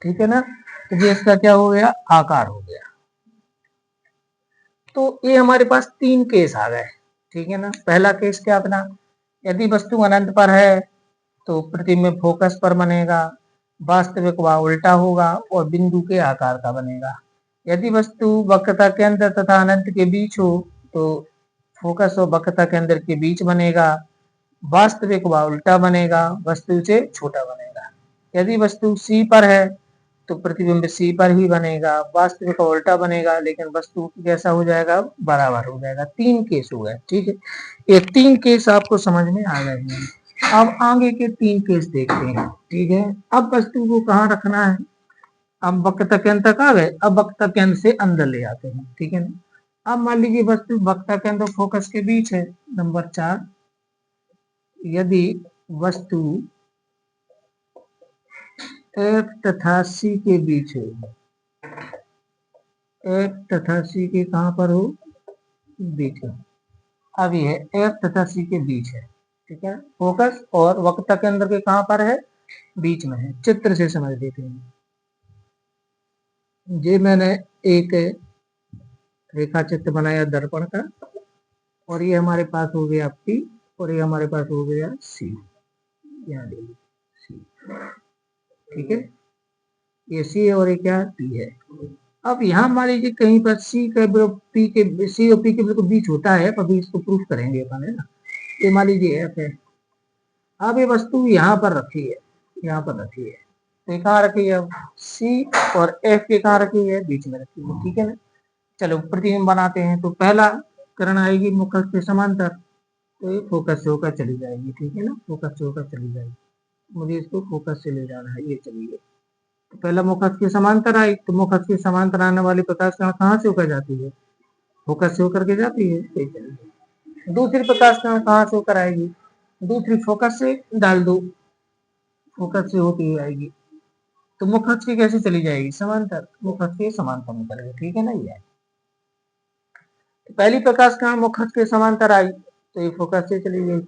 ठीक है ना। तो ये इसका क्या हो गया, आकार हो गया। तो ये हमारे पास तीन केस आ गए, ठीक है ना। पहला केस क्या अपना, यदि वस्तु अनंत पर है तो प्रतिबिंब फोकस पर बनेगा, वास्तविक व उल्टा होगा और बिंदु के आकार का बनेगा। यदि वस्तु वक्रता केंद्र तथा अनंत के बीच हो तो फोकस और वक्रता केंद्र के बीच बनेगा, वास्तविक व उल्टा बनेगा, वस्तु से छोटा बनेगा। यदि वस्तु सी पर है तो प्रतिबिंब सी पर ही बनेगा, वास्तविक और उल्टा बनेगा, लेकिन वस्तु जैसा हो जाएगा, बराबर हो जाएगा। तीन केस हो गए, ठीक है। ये तीन केस आपको समझ में आ गए हैं। अब आगे के तीन केस देखते हैं, ठीक है। अब वस्तु को कहाँ रखना है, अब वक्रता केंद्र तक आ गए, अब वक्रता केंद्र से अंदर ले आते हैं, ठीक है ना। अब मान लीजिए वस्तु वक्रता केंद्र फोकस के बीच है। नंबर 4, यदि वस्तु F तथा C के बीच है, F तथा C के कहां पर हो, बीच है। अब ये F तथा C के बीच है, ठीक है। फोकस और वक्रता केंद्र के कहां पर है, बीच में है। चित्र से समझ लेते हैं। ये मैंने एक रेखा चित्र बनाया दर्पण का, और ये हमारे पास हो गया P और ये हमारे पास हो गया C, यहाँ देखिए C, ठीक है। ये C है और ये क्या P है। अब यहाँ मान लीजिए कहीं पर सी का पी के, सी और पी के बिल्कुल बीच होता है, अभी इसको प्रूफ करेंगे अपन, है ना। ये मान लीजिए एफ है। अब ये वस्तु यहाँ पर रखी है, यहाँ पर रखी है, तो कहाँ रखी है, सी और एफ के कहाँ रखी है, बीच में रखी है, ठीक है ना। चलो प्रतिबिंब बनाते हैं। तो पहला किरण आएगी मुख के समांतर, तो ये फोकस से होकर चली जाएगी, ठीक है ना, फोकस से होकर चली जाएगी। मुझे इसको फोकस से ले जाना है, ये चलिए। तो पहला मुखस के समांतर आई, तो मुखस के समांतर आने वाली प्रकाश किरण कहाँ से होकर जाती है, फोकस से होकर के जाती है। दूसरी प्रकाश किरण कहाँ से होकर आएगी, दूसरी फोकस से डाल दो, फोकस से होती हुई आएगी। तो मुखस की कैसे चली जाएगी, समांतर, मुखस के समांतर निकलेगी, ठीक है ना। ये तो पहली प्रकाश किरण मुखस के समांतर आई तो ये फोकस से चली गई,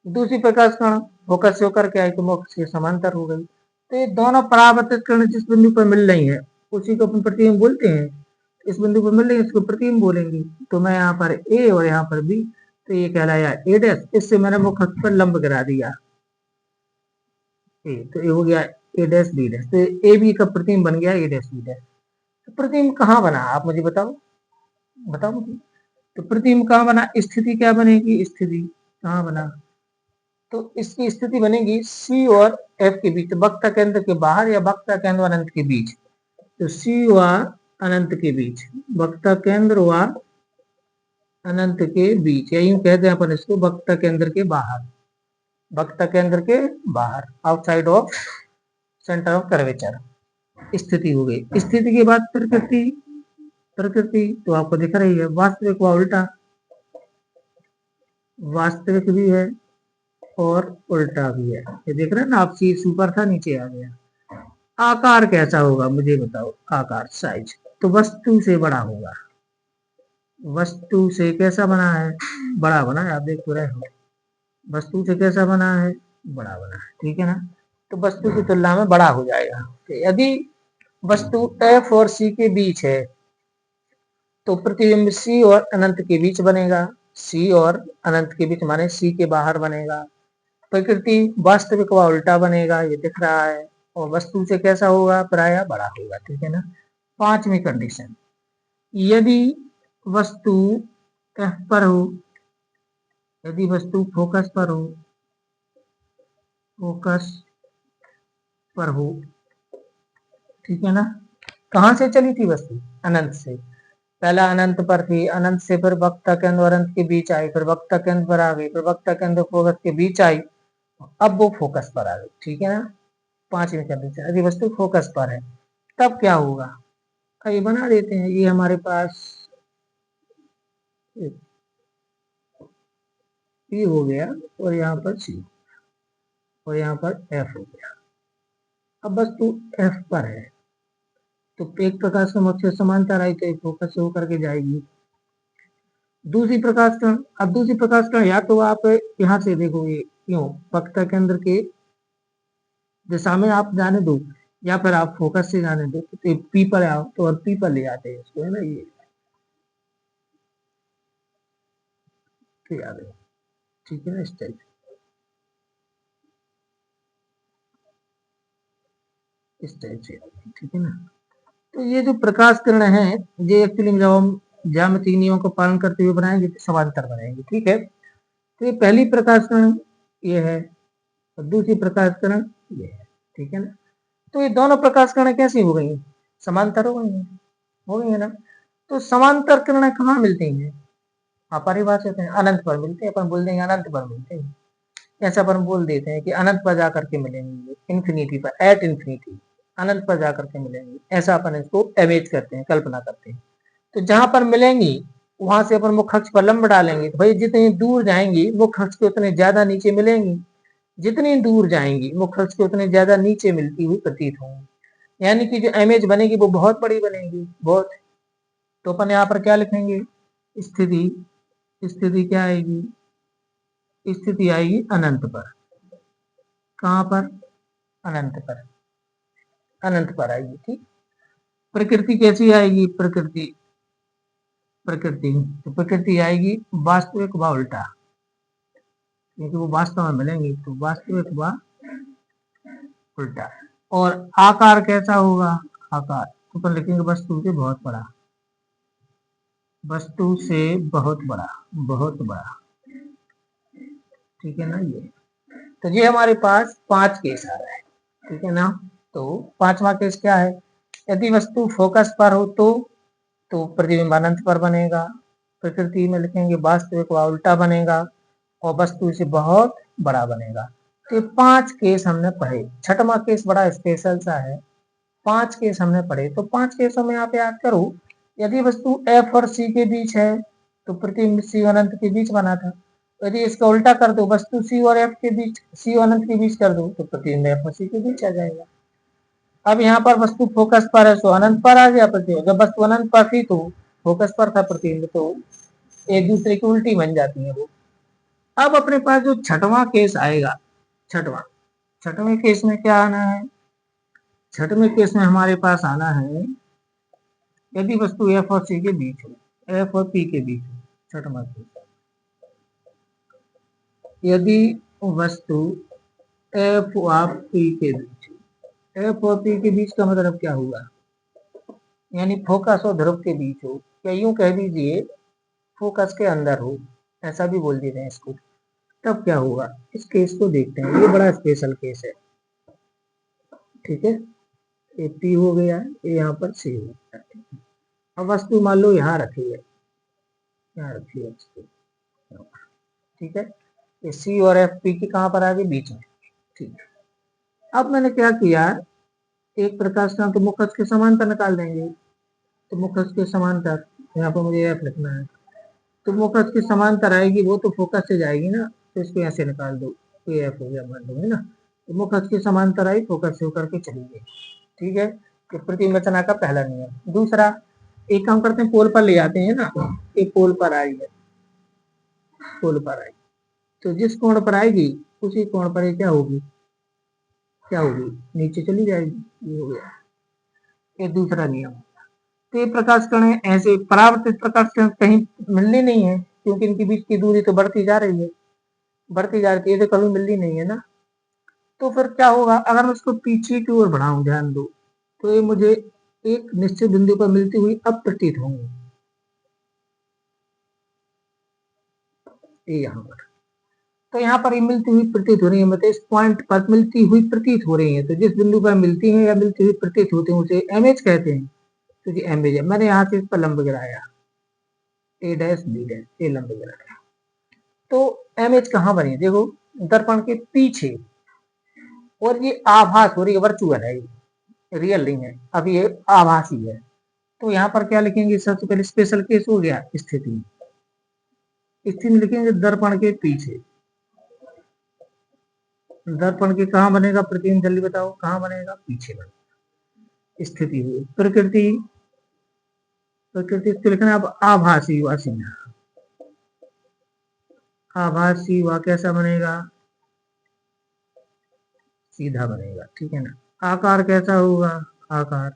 दूसरी प्रकाश किरण फोकस से होकर के आई तो मुखस के समांतर हो गई। तो ये दोनों परावर्तित किरण जिस बिंदु पर मिल रही है उसी को अपन प्रतिबिंब बोलते हैं। इस बिंदु पर मिल रही है इसको प्रतिबिंब बोलेंगे। तो मैं यहाँ पर ए और यहाँ पर बी, तो ये कहलाया ए डैश, इससे मैंने मुख अक्ष पर लंब गिरा दिया ए, तो ये हो गया ए डैश बी डैश। तो ए बी का प्रतिबिंब बन गया ए डैश बी डैश। तो प्रतिबिंब कहाँ बना आप मुझे बताओ, बताओ मुझे। तो प्रतिबिंब कहाँ बना, स्थिति क्या बनेगी, स्थिति कहाँ बना, तो इसकी स्थिति बनेगी सी और एफ के बीच, वक्ता केंद्र के बाहर या वक्ता केंद्र और अनंत के बीच। तो सी व अनंत के बीच, वक्ता केंद्र व अनंत के बीच, या यूं कहते हैं अपन इसको वक्ता केंद्र के बाहर, वक्ता केंद्र के बाहर, outside of centre of curvature स्थिति हो गई। स्थिति के बाद प्रकृति, प्रकृति तो आपको दिख रही है, वास्तविक व उल्टा, वास्तविक भी है और उल्टा भी है, ये देख रहे हैं ना आप, सी ऊपर था नीचे आ गया। आकार कैसा होगा मुझे बताओ, आकार साइज तो वस्तु से बड़ा होगा, वस्तु से कैसा बना है, बड़ा बना है, आप देख तो रहे हो, वस्तु से कैसा बना है, बड़ा बना है, ठीक है ना, तो वस्तु की तुलना में बड़ा हो जाएगा। यदि वस्तु एफ और सी के बीच है तो प्रतिबिंब सी और अनंत के बीच बनेगा, सी और अनंत के बीच माने सी के बाहर बनेगा। प्रकृति वास्तविक व उल्टा बनेगा, ये दिख रहा है, और वस्तु से कैसा होगा, प्रायः बड़ा होगा, ठीक है ना। पांचवी कंडीशन, यदि वस्तु एफ पर हो, यदि वस्तु फोकस पर हो, फोकस पर हो, ठीक है ना, कहां से चली थी वस्तु, अनंत से, पहला अनंत पर थी, अनंत से फिर वक्ता केंद्र और अनंत के बीच आई, फिर वक्ता केंद्र पर आ गई, फिर वक्ता केंद्र फोकस के बीच आई, अब वो फोकस पर आ गई, ठीक है ना। पांचवी कंडीशन, यदि वस्तु फोकस पर है तब क्या होगा, ये बना देते हैं, ये हमारे पास पी हो गया और यहाँ पर सी और यहाँ पर एफ हो गया। अब वस्तु एफ पर है तो एक प्रकाश का मुख्य समांतर आई तो एक फोकस से होकर के जाएगी। दूसरी प्रकाश कण, अब दूसरी प्रकाश कण या तो आप यहाँ से देखोगे क्यों, वक्ता केंद्र के दिशा में आप जाने दो या फिर आप फोकस से जाने दो, तो पी पर आओ तो अब पी पर ले आते हैं इसको, है ना, ये याद है, ठीक है ना, इस टाइप, इस टाइप से, ठीक है ना। तो ये जो प्रकाश किरण है ये एक्चुअली जब हम ज्यामितीय नियमों का पालन करते हुए बनाएंगे तो समांतर बनाएंगे, ठीक है। तो ये पहली प्रकाश किरण ये है और दूसरी प्रकाश किरण ये है, ठीक है ना। तो ये दोनों प्रकाश किरणें कैसी हो गई, समांतर हो गई हैं, हो गई है ना। तो समांतर किरणें कहाँ मिलती हैं, अपरिभाषित है, अनंत पर मिलते हैं, अपन बोल देंगे अनंत पर मिलते हैं, ऐसा अपन बोल देते हैं कि अनंत पर जाकर के मिलेंगे, इन्फिनिटी पर, एट इन्फिनिटी, अनंत पर जाकर के मिलेंगे, ऐसा अपन इसको इमेज करते हैं, कल्पना करते हैं। तो जहां पर मिलेंगी वहां से अपन मुख्य अक्ष पर लंब डालेंगे, तो भाई जितनी दूर जाएंगी मुख्य अक्ष के उतने ज्यादा नीचे मिलेंगी, जितनी दूर जाएंगी मुख्य अक्ष के उतने ज्यादा नीचे मिलती हुई प्रतीत होंगी, यानी कि जो इमेज बनेगी वो बहुत बड़ी बनेगी, बहुत। तो अपन यहाँ पर क्या लिखेंगे, स्थिति, स्थिति क्या आएगी, स्थिति आएगी अनंत पर, कहां पर, अनंत पर, अनंत पर आएगी, ठीक। प्रकृति कैसी आएगी, प्रकृति, प्रकृति तो प्रकृति आएगी वास्तविक व उल्टा, क्योंकि वो वास्तव में मिलेंगी, तो वास्तविक व उल्टा। और आकार कैसा होगा, आकार तो अपन लिखेंगे वस्तु से बहुत बड़ा, वस्तु से बहुत बड़ा, बहुत बड़ा, ठीक है ना। ये तो ये हमारे पास 5 केस आ रहा है, ठीक है ना। तो पांचवा केस क्या है, यदि वस्तु फोकस पर हो तो प्रतिबिंब अनंत पर बनेगा, प्रकृति में लिखेंगे वास्तविक व उल्टा बनेगा, और वस्तु से बहुत बड़ा बनेगा। तो ये 5 केस हमने पढ़े, छठवां केस बड़ा स्पेशल सा है, 5 केस हमने पढ़े, तो 5 केसों में आप याद करो, यदि वस्तु एफ और सी के बीच है तो प्रतिबिंब सी अनंत के बीच बना था, यदि इसका उल्टा कर दो, वस्तु सी और एफ के बीच, सी और अनंत के बीच कर दो तो प्रतिबिंब एफ और सी के बीच आ जाएगा। अब यहाँ पर वस्तु फोकस पर है तो अनंत पर आ गया प्रतिबिंब, जब वस्तु अनंत पर थी तो फोकस पर था प्रतिबिंब, तो एक दूसरे की उल्टी बन जाती है वो। अब अपने पास जो छठवां केस आएगा, छठवां, छठवें केस में क्या आना है, छठवें केस में हमारे पास आना है यदि वस्तु एफ और सी के बीच हो, एफ और पी के बीच हो, छठवां केस, यदि वस्तु एफ और पी के बीच, एफ और पी के बीच का मतलब क्या हुआ, यानी फोकस और ध्रुव के बीच हो, या यूं कह दीजिए फोकस के अंदर हो, ऐसा भी बोल देते हैं इसको। तब क्या होगा, इस केस को देखते हैं, ये बड़ा स्पेशल केस है। ठीक है, ये पी हो गया, ये यहाँ पर सी हो गया। अब वस्तु मान लो यहाँ रखी है, यहाँ रखी है वस्तु। ठीक है, ये सी और एफ पी के कहाँ पर आ गए, बीच में। ठीक है, अब मैंने क्या किया, एक प्रकाश का तो मुखज के समांतर निकाल देंगे। तो मुखज के समांतर, यहाँ पर मुझे एफ लिखना है, तो मुखज की समांतर आएगी, वो तो फोकस से जाएगी ना, तो इसको ऐसे निकाल दो, ये एफ हो गया मान लो, है ना। तो मुखज की समांतर आई, फोकस से होकर के चली गई। ठीक है, तो प्रतिबिंब रचना का पहला नियम। दूसरा, एक काम करते हैं, पोल पर ले आते हैं ना, ये पोल पर आई है, पोल पर आई, तो जिस कोण पर आएगी उसी कोण पर ये क्या होगी, क्या होगी, नीचे चली जाएगी। ये हो गया, ये दूसरा नियम। तो ये प्रकाश कण है, ऐसे परावर्तित प्रकाश कण कहीं मिलने नहीं है, क्योंकि इनके बीच की दूरी तो बढ़ती जा रही है, बढ़ती जा रही है, तो कभी मिलनी नहीं है ना। तो फिर क्या होगा, अगर मैं इसको पीछे की ओर बढ़ाऊं, ध्यान दो, तो ये मुझे एक निश्चित बिंदु पर मिलती हुई अब प्रतीत होंगी, ये यहाँ पर। तो यहाँ पर ये मिलती हुई प्रतीत हो रही है, मतलब इस पॉइंट पर मिलती हुई प्रतीत हो रही है। तो जिस बिंदु पर मिलती है या मिलती हुई प्रतीत होती है उसे एमएच कहते हैं। तो जी एमएच है, मैंने यहाँ से इस पर लंब गिराया, ए डैश बी डैश, ये लंब गिराया, तो एमएच कहाँ बनी, देखो दर्पण के पीछे, और ये आभास हो रही है, वर्चुअल है, ये रियल नहीं है, अभी ये आभासी है। तो यहाँ पर क्या लिखेंगे, सबसे पहले स्पेशल केस हो गया, स्थिति, स्थिति में लिखेंगे दर्पण के पीछे। दर्पण के कहाँ बनेगा प्रतिबिंब, जल्दी बताओ कहाँ बनेगा, पीछे बनेगा। स्थिति हुई प्रकृति, प्रकृति इसको लिखना है अब आभासी व सीधा, आभासी व कैसा बनेगा, सीधा बनेगा। ठीक है ना। आकार कैसा होगा, आकार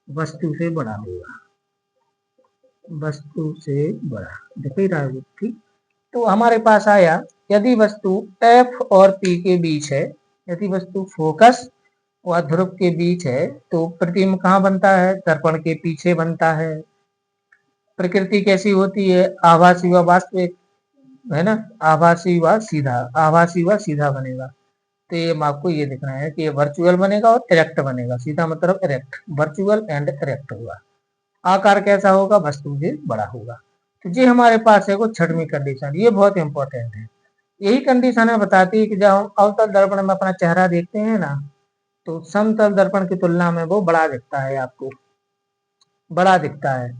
वस्तु से बड़ा होगा, वस्तु से बड़ा, दिख ही रहा है। ठीक, तो हमारे पास आया, यदि वस्तु एफ और पी के बीच है, यदि वस्तु फोकस व ध्रुव के बीच है, तो प्रतिबिंब कहाँ बनता है, दर्पण के पीछे बनता है। प्रकृति कैसी होती है, आभासी व वास्तविक, है ना, आभासी व सीधा, आभासी व सीधा बनेगा। तो ये आपको ये दिखना है कि ये वर्चुअल बनेगा और इरेक्ट बनेगा, सीधा मतलब इरेक्ट, वर्चुअल एंड इरेक्ट होगा। आकार कैसा होगा, वस्तु से बड़ा होगा। तो ये हमारे पास है वो छठवीं कंडीशन, ये बहुत इंपॉर्टेंट है। यही कंडीशन है बताती है कि जब हम अवतल दर्पण में अपना चेहरा देखते हैं ना, तो समतल दर्पण की तुलना में वो बड़ा दिखता है, आपको बड़ा दिखता है।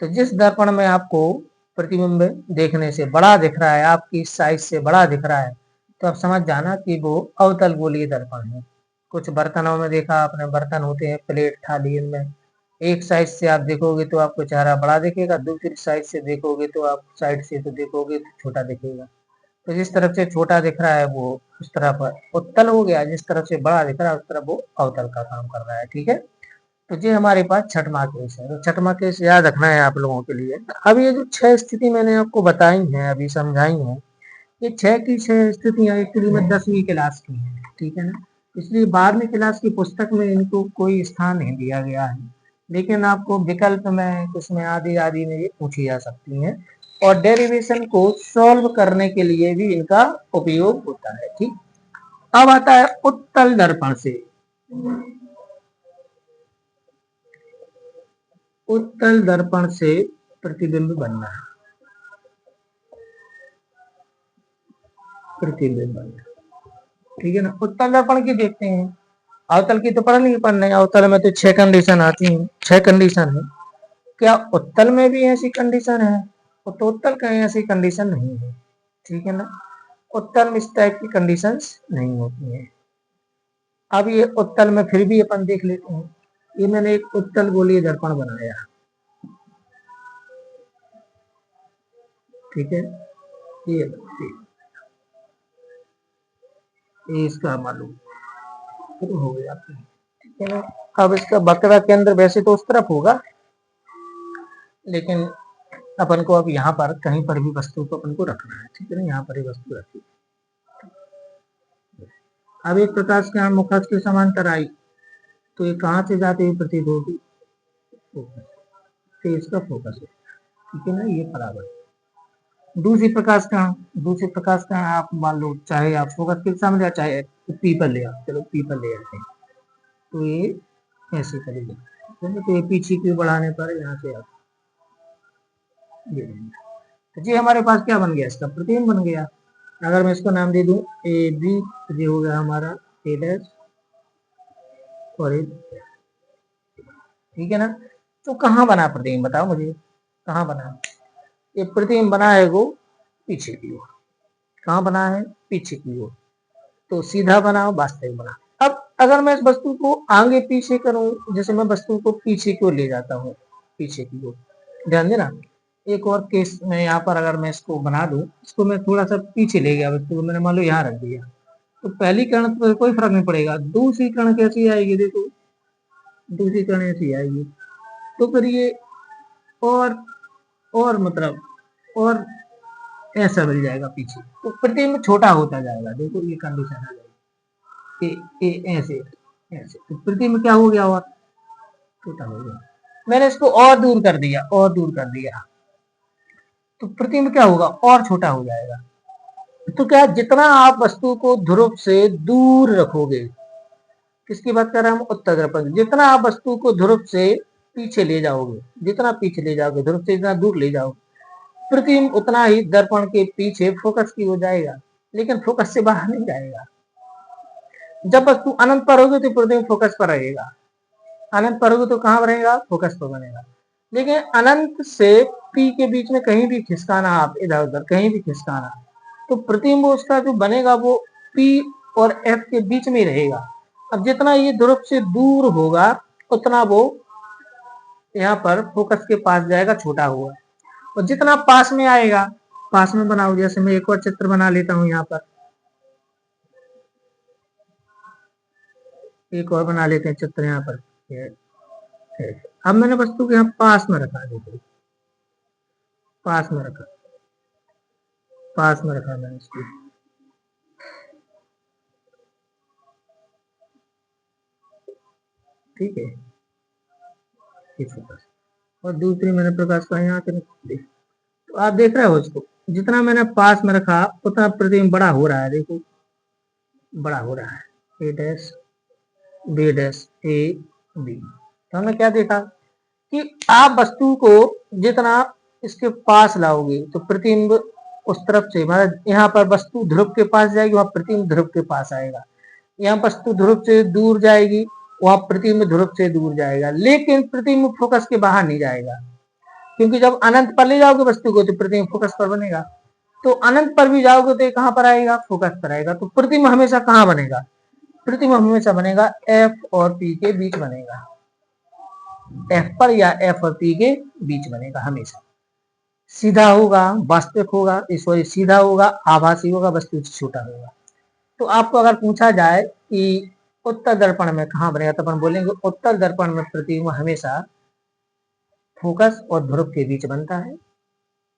तो जिस दर्पण में आपको प्रतिबिंब देखने से बड़ा दिख रहा है, आपकी साइज से बड़ा दिख रहा है, तो आप समझ जाना कि वो अवतल गोलीय दर्पण है। कुछ बर्तनों में देखा आपने, बर्तन होते हैं प्लेट थाली, इनमें एक साइड से आप देखोगे तो आपको चेहरा बड़ा दिखेगा, दूसरी साइड से देखोगे तो आप साइड से तो देखोगे तो छोटा दिखेगा। तो जिस तरफ से छोटा दिख रहा है वो उस तरफ उत्तल हो गया, जिस तरफ से बड़ा दिख रहा है उस तरफ वो अवतल का काम कर रहा है। ठीक है, तो ये हमारे पास छठवां केस है। तो छठवां केस याद रखना है आप लोगों के लिए। अब ये जो 6 स्थिति मैंने आपको बताई हैं, अभी समझाई हैं, ये 6 की 6 स्थितियां एक्चुअली में 10वीं क्लास की हैं। ठीक है ना, इसलिए 12वीं क्लास की पुस्तक में इनको कोई स्थान नहीं दिया गया है, लेकिन आपको विकल्प में, इसमें आदि आदि में ये पूछी जा सकती हैं, और डेरिवेशन को सॉल्व करने के लिए भी इनका उपयोग होता है। ठीक, अब आता है उत्तल दर्पण से, उत्तल दर्पण से प्रतिबिंब बनना, प्रतिबिंब बनना। ठीक है ना, उत्तल दर्पण की देखते हैं, अवतल की तो पढ़ नहीं पढ़ रहे, अवतल में तो 6 कंडीशन आती हैं, 6 कंडीशन है। क्या उत्तल में भी ऐसी कंडीशन है, तो उत्तल कहीं ऐसी कंडीशन नहीं है। ठीक है ना, उत्तल में इस टाइप की कंडीशंस नहीं होती हैं। अब ये उत्तल में फिर भी अपन देख लेते हैं, ये मैंने एक उत्तल गोलीय दर्पण बनाया। ठीक है, ये इसका मालूम शुरू हो गया। ठीक है ना, अब इसका वक्र केंद्र वैसे तो उस तरफ होगा, लेकिन अपन को अब यहाँ पर कहीं पर भी वस्तु को अपन को रखना है। ठीक है ना, यहाँ पर ही वस्तु रखी। अब एक प्रकाश के मुखज के समांतर आई, तो ये कहाँ से जाती हुई प्रतीत होगी, फोकस से, इसका फोकस है। ठीक है ना, ये बराबर। दूसरी प्रकाश कण आप मान लो, चाहे आप फोकस के सामने, चाहे पीपल ले आओ, चलो पीपल ले आते हैं, तो ये ऐसे करेंगे, तो ये पीछे की बढ़ाने पर यहाँ से आप ये, तो जी हमारे पास क्या बन गया, इसका प्रतिबिंब बन गया। अगर मैं इसको नाम दे दूं ए बी, तो ये हो गया हमारा ए डैश और ए, ठीक है ना। तो कहाँ बना प्रतिबिंब, बताओ मुझे, कहाँ बना ये प्रतिबिंब? बना है वो पीछे की ओर। कहाँ बना है? पीछे की ओर। तो सीधा बना, वास्तविक बना। अब अगर मैं इस वस्तु को आगे पीछे करूं, जैसे मैं वस्तु को पीछे की ओर ले जाता हूँ, पीछे की ओर, ध्यान देना। एक और केस में यहाँ पर अगर मैं इसको बना दूं, इसको मैं थोड़ा सा पीछे ले गया, वस्तु को मैंने मान लो यहाँ रख दिया, तो पहली कण पर कोई फर्क नहीं पड़ेगा, दूसरी कण कैसी आएगी, देखो दूसरी कण ऐसी आएगी, तो फिर ये और मतलब और ऐसा मिल जाएगा पीछे, तो प्रतिबिंब छोटा होता जाएगा, देखो ये कंडीशन आ जाएगी, ऐसे ऐसे, तो प्रतिबिंब क्या हो गया, और छोटा हो गया। मैंने इसको और दूर कर दिया, और दूर कर दिया, तो प्रतिबिंब क्या होगा, और छोटा हो जाएगा। तो क्या, जितना आप वस्तु को ध्रुव से दूर रखोगे, किसकी बात कर रहे हैं हम, उत्तल दर्पण, जितना आप वस्तु को ध्रुव से पीछे ले जाओगे, जितना पीछे ले जाओगे, ध्रुव से जितना दूर ले जाओगे, प्रतिबिंब उतना ही दर्पण के पीछे फोकस की हो जाएगा, लेकिन फोकस से बाहर नहीं जाएगा। जब वस्तु अनंत पर होगी तो प्रतिबिंब फोकस पर रहेगा, अनंत पर होगी तो कहां रहेगा, फोकस पर बनेगा। लेकिन अनंत से पी के बीच में कहीं भी खिसकाना, आप इधर उधर कहीं भी खिसकाना, तो प्रतिबिंब उसका जो बनेगा वो पी और एफ के बीच में रहेगा। अब जितना ये ध्रुव से दूर होगा, उतना वो यहाँ पर फोकस के पास जाएगा, छोटा होगा, और जितना पास में आएगा, पास में बनाओ, जैसे मैं एक और चित्र बना लेता हूँ, यहाँ पर एक और बना लेते हैं चित्र, यहाँ पर अब मैंने वस्तु को यहाँ पास में रखा, देखो पास में रखा, पास में रखा मैंने इसको, ठीक है, इस प्रकार। और दूसरी मैंने प्रकाश का यहाँ के, तो आप देख रहे हो इसको, जितना मैंने पास में रखा उतना प्रतिबिंब बड़ा हो रहा है, देखो बड़ा हो रहा है, A dash B dash A B. तो हमने क्या देखा कि आप वस्तु को जितना इसके पास लाओगे, तो प्रतिबिंब उस तरफ से, मतलब यहाँ पर वस्तु ध्रुव के पास जाएगी, वहां प्रतिबिंब ध्रुव के पास आएगा, यहाँ वस्तु ध्रुव से दूर जाएगी, वहां प्रतिबिंब ध्रुव से दूर जाएगा, लेकिन प्रतिबिंब फोकस के बाहर नहीं जाएगा, क्योंकि जब अनंत पर ले जाओगे वस्तु को, तो प्रतिबिंब फोकस पर बनेगा, तो अनंत पर भी जाओगे तो कहां पर आएगा, फोकस पर आएगा। तो प्रतिबिंब हमेशा कहां बनेगा, प्रतिबिंब हमेशा बनेगा एफ और पी के बीच बनेगा, एफ पर या एफ और पी के बीच बनेगा, हमेशा सीधा होगा, वास्तविक होगा, सॉरी सीधा होगा, आभासी होगा, वस्तु से छोटा होगा। तो आपको अगर पूछा जाए कि उत्तल दर्पण में कहां बनेगा, तो अपन बोलेंगे उत्तल दर्पण में प्रतिबिंब हमेशा फोकस और ध्रुव के बीच बनता है,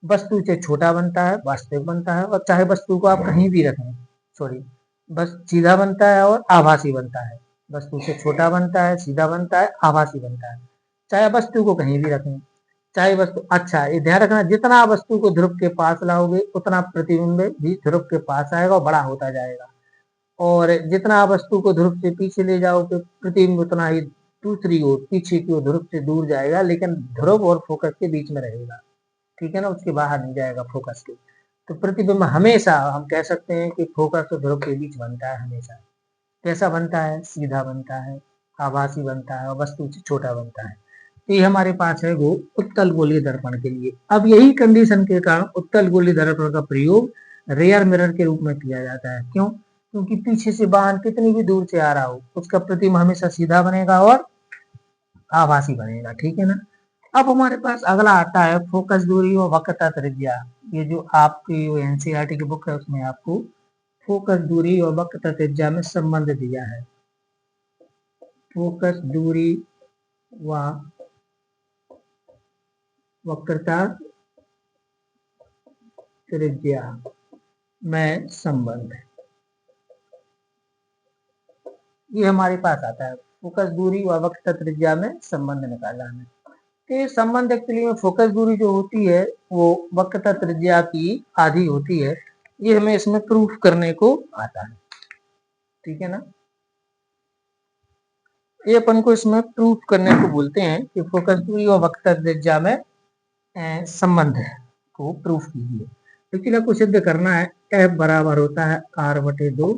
वस्तु से छोटा बनता है, वास्तविक बनता है, और चाहे वस्तु को आप कहीं भी रखें, सॉरी, बस सीधा बनता है और आभासी बनता है, वस्तु से छोटा बनता है, सीधा बनता है, आभासी बनता है, चाहे वस्तु को कहीं भी रखें, चाहे वस्तु, अच्छा ये ध्यान रखना, जितना वस्तु को ध्रुव के पास लाओगे उतना प्रतिबिंब भी ध्रुव के पास आएगा और बड़ा होता जाएगा, और जितना वस्तु को ध्रुव से पीछे ले जाओगे, प्रतिबिंब उतना ही दूसरी ओर, पीछे की ओर, ध्रुव से दूर जाएगा, लेकिन ध्रुव और फोकस के बीच में रहेगा, ठीक है ना, उसके बाहर नहीं जाएगा फोकस के। तो प्रतिबिंब हमेशा हम कह सकते हैं कि फोकस और ध्रुव के बीच बनता है हमेशा। कैसा बनता है, सीधा बनता है, आभासी बनता है, और वस्तु से छोटा बनता है। तो ये हमारे पास है वो उत्तल गोलीय दर्पण के लिए। अब यही कंडीशन के कारण उत्तल गोलीय दर्पण का प्रयोग रेयर मिरर के रूप में किया जाता है। क्यों? क्योंकि पीछे से वाहन कितनी भी दूर से आ रहा हो, उसका प्रतिबिंब हमेशा सीधा बनेगा और आभासी बनेगा, ठीक है ना। अब हमारे पास अगला आता है फोकस दूरी और वक्रता त्रिज्या। ये जो आपकी एनसीईआरटी की बुक है उसमें आपको फोकस दूरी और वक्रता त्रिज्या में संबंध दिया है। फोकस दूरी व वक्रता त्रिज्या में संबंध, ये हमारे पास आता है, फोकस दूरी व वक्रता त्रिज्या में संबंध निकालना है। ये संबंध एक्चुअली में फोकस दूरी जो होती है वो वक्रता त्रिज्या की आधी होती है। ये हमें इसमें प्रूफ करने को आता है, ठीक है ना। ये अपन को इसमें प्रूफ करने को बोलते हैं कि फोकस दूरी और वक्रता त्रिज्या में संबंध को प्रूफ कीजिए। एक्चुअली आपको सिद्ध करना है F बराबर होता है R/2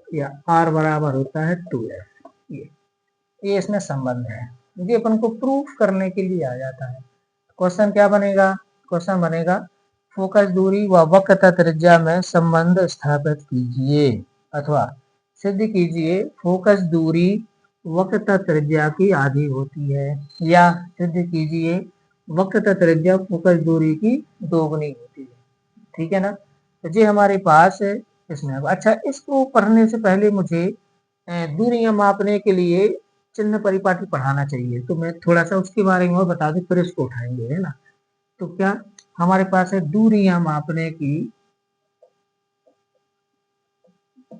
या R बराबर होता है 2F। ये इसमें संबंध है, ये अपन को प्रूफ करने के लिए आ जाता है। क्वेश्चन क्या बनेगा? क्वेश्चन बनेगा फोकस दूरी व वक्रता त्रिज्या में संबंध स्थापित कीजिए, अथवा सिद्ध कीजिए फोकस दूरी वक्रता त्रिज्या की आधी होती है, या सिद्ध कीजिए वक्रता त्रिज्या फोकस दूरी की दोगुनी होती है, ठीक है ना। तो ये हमारे पास है इसमें। अच्छा, इसको पढ़ने से पहले मुझे दूरियां मापने के लिए चिन्ह परिपाटी पढ़ाना चाहिए, तो मैं थोड़ा सा उसके बारे में और बता दूं, फिर इसको उठाएंगे, है ना। तो क्या हमारे पास है दूरियां मापने की,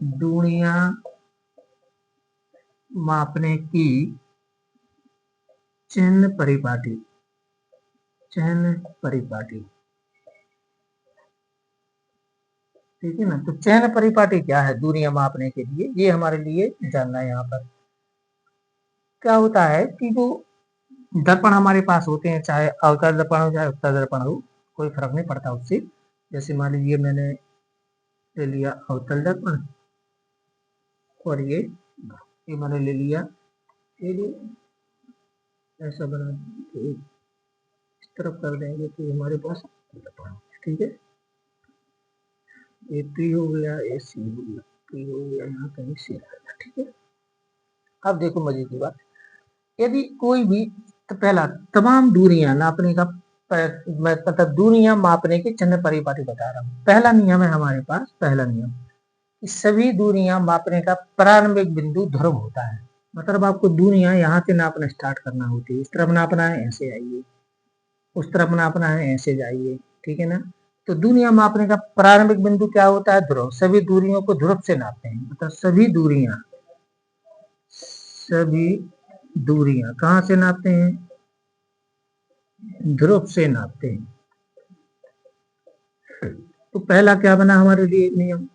दूरियां मापने की चिन्ह परिपाटी, चिन्ह परिपाटी, ठीक है ना। तो चिन्ह परिपाटी क्या है दूरियां मापने के लिए, ये हमारे लिए जानना है। यहाँ पर क्या होता है कि जो दर्पण हमारे पास होते हैं, चाहे अवतल दर्पण हो चाहे उत्तल दर्पण हो, कोई फर्क नहीं पड़ता उससे। जैसे मान लीजिए मैंने ले लिया अवतल दर्पण और ये मैंने ले लिया, ये ऐसा बना तो इस तरफ कर देंगे तो हमारे पास दर्पण, ठीक है। ये पी हो गया, ए सी हो गया, पी हो गया, यहाँ कहीं सी आएगा, ठीक है। अब देखो मजे की बात, यदि कोई भी, तो पहला तमाम दूरियां नापने का, मैं मतलब दूरियां मापने के चिन्ह परिपाटी बता रहा हूँ। पहला नियम है हमारे पास, पहला नियम कि सभी दूरियां मापने का प्रारंभिक बिंदु ध्रुव होता है। मतलब आपको दूरियां यहाँ से नापना स्टार्ट करना होती है, इस तरफ नापना है ऐसे आइए, उस तरफ नापना है ऐसे जाइए, ठीक है ना। तो दूरियां मापने का प्रारंभिक बिंदु क्या होता है? ध्रुव। सभी दूरियों को ध्रुव से नापते हैं, मतलब सभी दूरियां कहाँ से नापते हैं? ध्रुव से नापते हैं। तो पहला क्या बना हमारे लिए नियम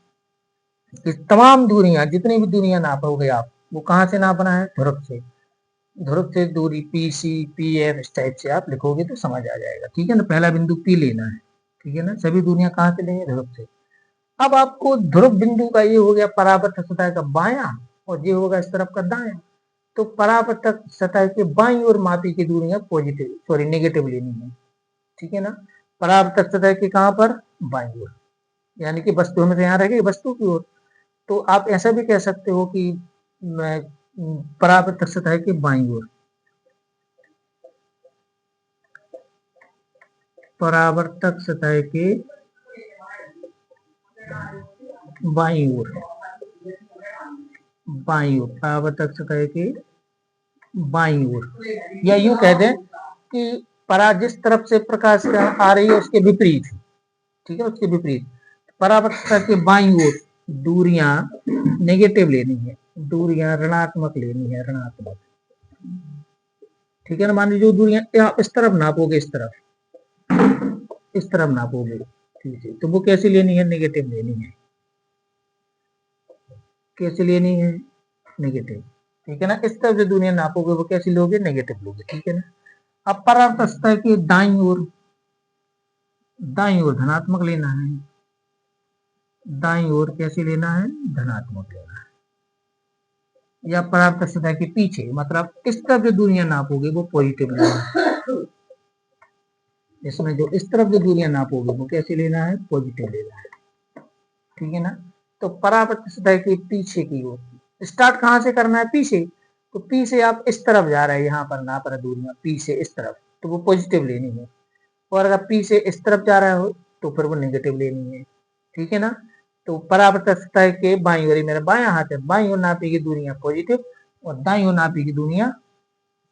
कि तमाम दूरियां, जितनी भी दूरियां नापोगे आप, वो कहाँ से नापना है? ध्रुव से। ध्रुव से दूरी पी सी पी एफ इस टाइप से आप लिखोगे तो समझ आ जाएगा, ठीक है ना। पहला बिंदु पी लेना है, ठीक है ना। सभी दूरियां कहाँ से लेंगे? ध्रुव से। अब आपको ध्रुव बिंदु का ये हो गया परावर्तक सतह का बायां, और ये होगा इस तरफ का दायां। तो परावर्तक सतह के बाईं ओर मापी की दूरियां पॉजिटिव, सॉरी नेगेटिव लेनी है, ठीक है ना। परावर्तक सतह के कहां पर? बाईं ओर, यानी कि वस्तु हमें यहाँ रहेगी वस्तु की ओर। तो आप ऐसा भी कह सकते हो कि परावर्तक सतह के बाईं ओर, परावर्तक सतह के बाईं ओर, बाईं ओर, परावर्तक सतह के बाईं ओर, या यूं कह दें कि जिस तरफ से प्रकाश आ रही है उसके विपरीत, ठीक है, उसके विपरीत परावर्तक सतह के बाईं ओर दूरियां नेगेटिव लेनी है, दूरियां ऋणात्मक लेनी है, ऋणात्मक, ठीक है ना। मान लीजिए दूरियां आप इस तरफ नापोगे, इस तरफ नापोगे, ठीक है, तो वो कैसे लेनी है? नेगेटिव लेनी है। कैसे लेनी है? नेगेटिव, ठीक है ना। इस तरफ जो दूरियां नापोगे वो कैसे लोगे? नेगेटिव लोगे, ठीक है ना। अब परावर्तक सतह की दाईं ओर, दाईं ओर धनात्मक लेना है, दाईं ओर कैसे लेना है? धनात्मक लेना है। या परावर्तक सतह के पीछे, मतलब इस तरफ जो दूरियां नापोगे वो पॉजिटिव लेना है, इसमें जो इस तरफ जो दूरियां नापोगे वो कैसे लेना है? पॉजिटिव लेना है, ठीक है ना। तो परावर्तक सतह के पीछे की ओर स्टार्ट कहां से करना है? पी से। तो पी से आप इस तरफ जा रहे हैं, यहाँ पर नाप रहे दूरियां पी से इस तरफ, तो वो पॉजिटिव लेनी है। और अगर पी से इस तरफ जा रहा हो तो फिर वो नेगेटिव लेनी है, ठीक है ना। तो परावर्तक सतह के बाईं ओर, मेरा बायां हाथ है, बाईं ओर नापी की दूरियां पॉजिटिव और दाईं ओर नापी की दूरियां,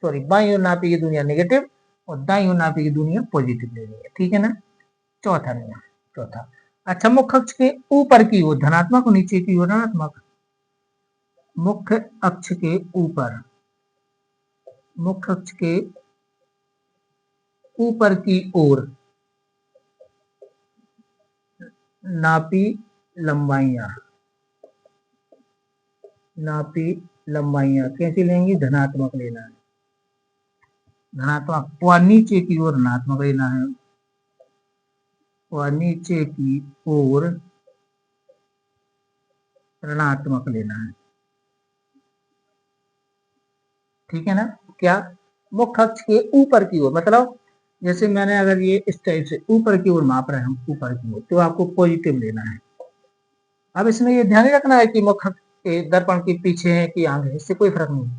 सॉरी बाईं ओर नापी की दूरियां नेगेटिव और दाईं ओर नापी की दूरियां पॉजिटिव लेनी है, ठीक है ना। चौथा नियम, चौथा। अच्छा, मुख्य अक्ष के ऊपर की ओर धनात्मक और नीचे की ओर ऋणात्मक। मुख्य अक्ष के ऊपर, मुख्य अक्ष के ऊपर की ओर नापी लंबाइयां कैसी लेंगी, धनात्मक लेना है, धनात्मक, व नीचे की ओर ऋणात्मक लेना है, व नीचे की ओर ऋणात्मक लेना है। ठीक है ना। क्या, मुख्य अक्ष के ऊपर की ओर, मतलब जैसे मैंने अगर ये इस टाइप से ऊपर की ओर माप रहे हैं हम, ऊपर की ओर, तो आपको पॉजिटिव लेना है। अब इसमें ये ध्यान रखना है कि मुख्य के दर्पण के पीछे है कि आगे, इससे कोई फर्क नहीं।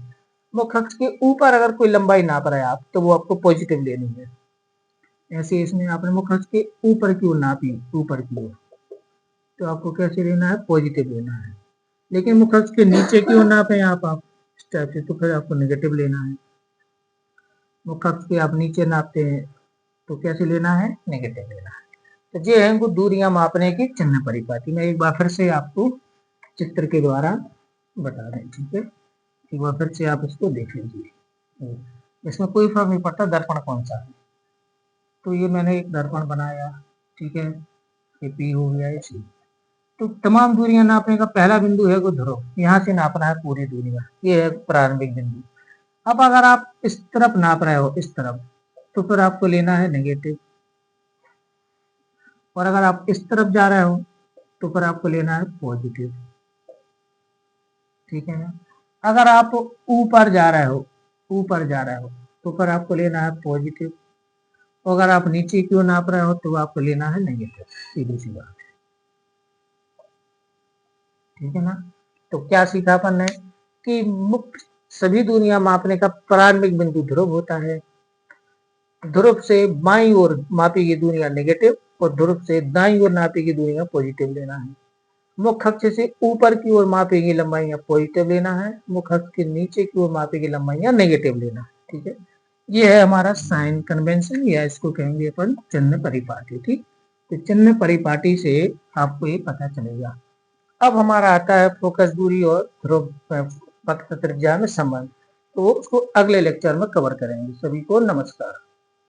मुख्य अक्ष के ऊपर अगर कोई लंबाई नाप रहे हैं आप, तो वो आपको पॉजिटिव लेनी है। ऐसे इसमें आपने मुख्य अक्ष के ऊपर की ओर नापी, ऊपर की ओर, तो आपको कैसे लेना है, पॉजिटिव लेना है। लेकिन मुख्य अक्ष के नीचे की ओर नापे आप इस टाइप से, तो फिर आपको नेगेटिव लेना है। मुख्य अक्ष के आप नीचे नापते हैं तो कैसे लेना है, नेगेटिव लेना है। तो ये है इनको दूरियां मापने की चिन्ह परिपाटी। मैं एक बार फिर से आपको चित्र के द्वारा बता रहे हैं। ठीक है, एक बार फिर से आप इसको देख लीजिए। इसमें कोई फर्क नहीं पड़ता दर्पण कौन सा है। तो ये मैंने एक दर्पण बनाया, ठीक है, ये पी हो गया, ये सी। तो तमाम दूरियां नापने का पहला बिंदु है वो ध्रुव, यहाँ से नापना है पूरी दूरियां, ये है प्रारंभिक बिंदु। अब अगर आप इस तरफ नाप रहे हो, इस तरफ, तो फिर आपको लेना है नेगेटिव, और अगर आप इस तरफ जा रहे हो तो फिर आपको लेना है पॉजिटिव। ठीक है ना। अगर आप ऊपर जा रहे हो, तो फिर आपको लेना है पॉजिटिव, और अगर आप नीचे की ओर नाप रहे हो तो आपको लेना है नेगेटिव, सीधी सी बात। ठीक है ना। तो क्या सीखा अपन ने कि मुख्य सभी दूरियां मापने का प्रारंभिक बिंदु ध्रुव होता है। ध्रुव से बाईं ओर मापी गई दूरियां नेगेटिव, और ध्रुव से दाईं ओर नापी गई दूरियां पॉजिटिव लेना है। मुख्य अक्ष से ऊपर की ओर मापी गई लंबाइयां पॉजिटिव लेना है, मुख्य अक्ष के नीचे की ओर मापी गई लंबाइयां नेगेटिव लेना है। ठीक है, ये है हमारा साइन कन्वेंशन, या इसको कहेंगे अपन चिन्ह परिपाटी। ठीक, तो चिन्ह परिपाटी से आपको ये पता चलेगा। अब हमारा आता है फोकस दूरी और ध्रुव पथ त्रिज्या में संबंध, तो उसको अगले लेक्चर में कवर करेंगे। सभी को नमस्कार।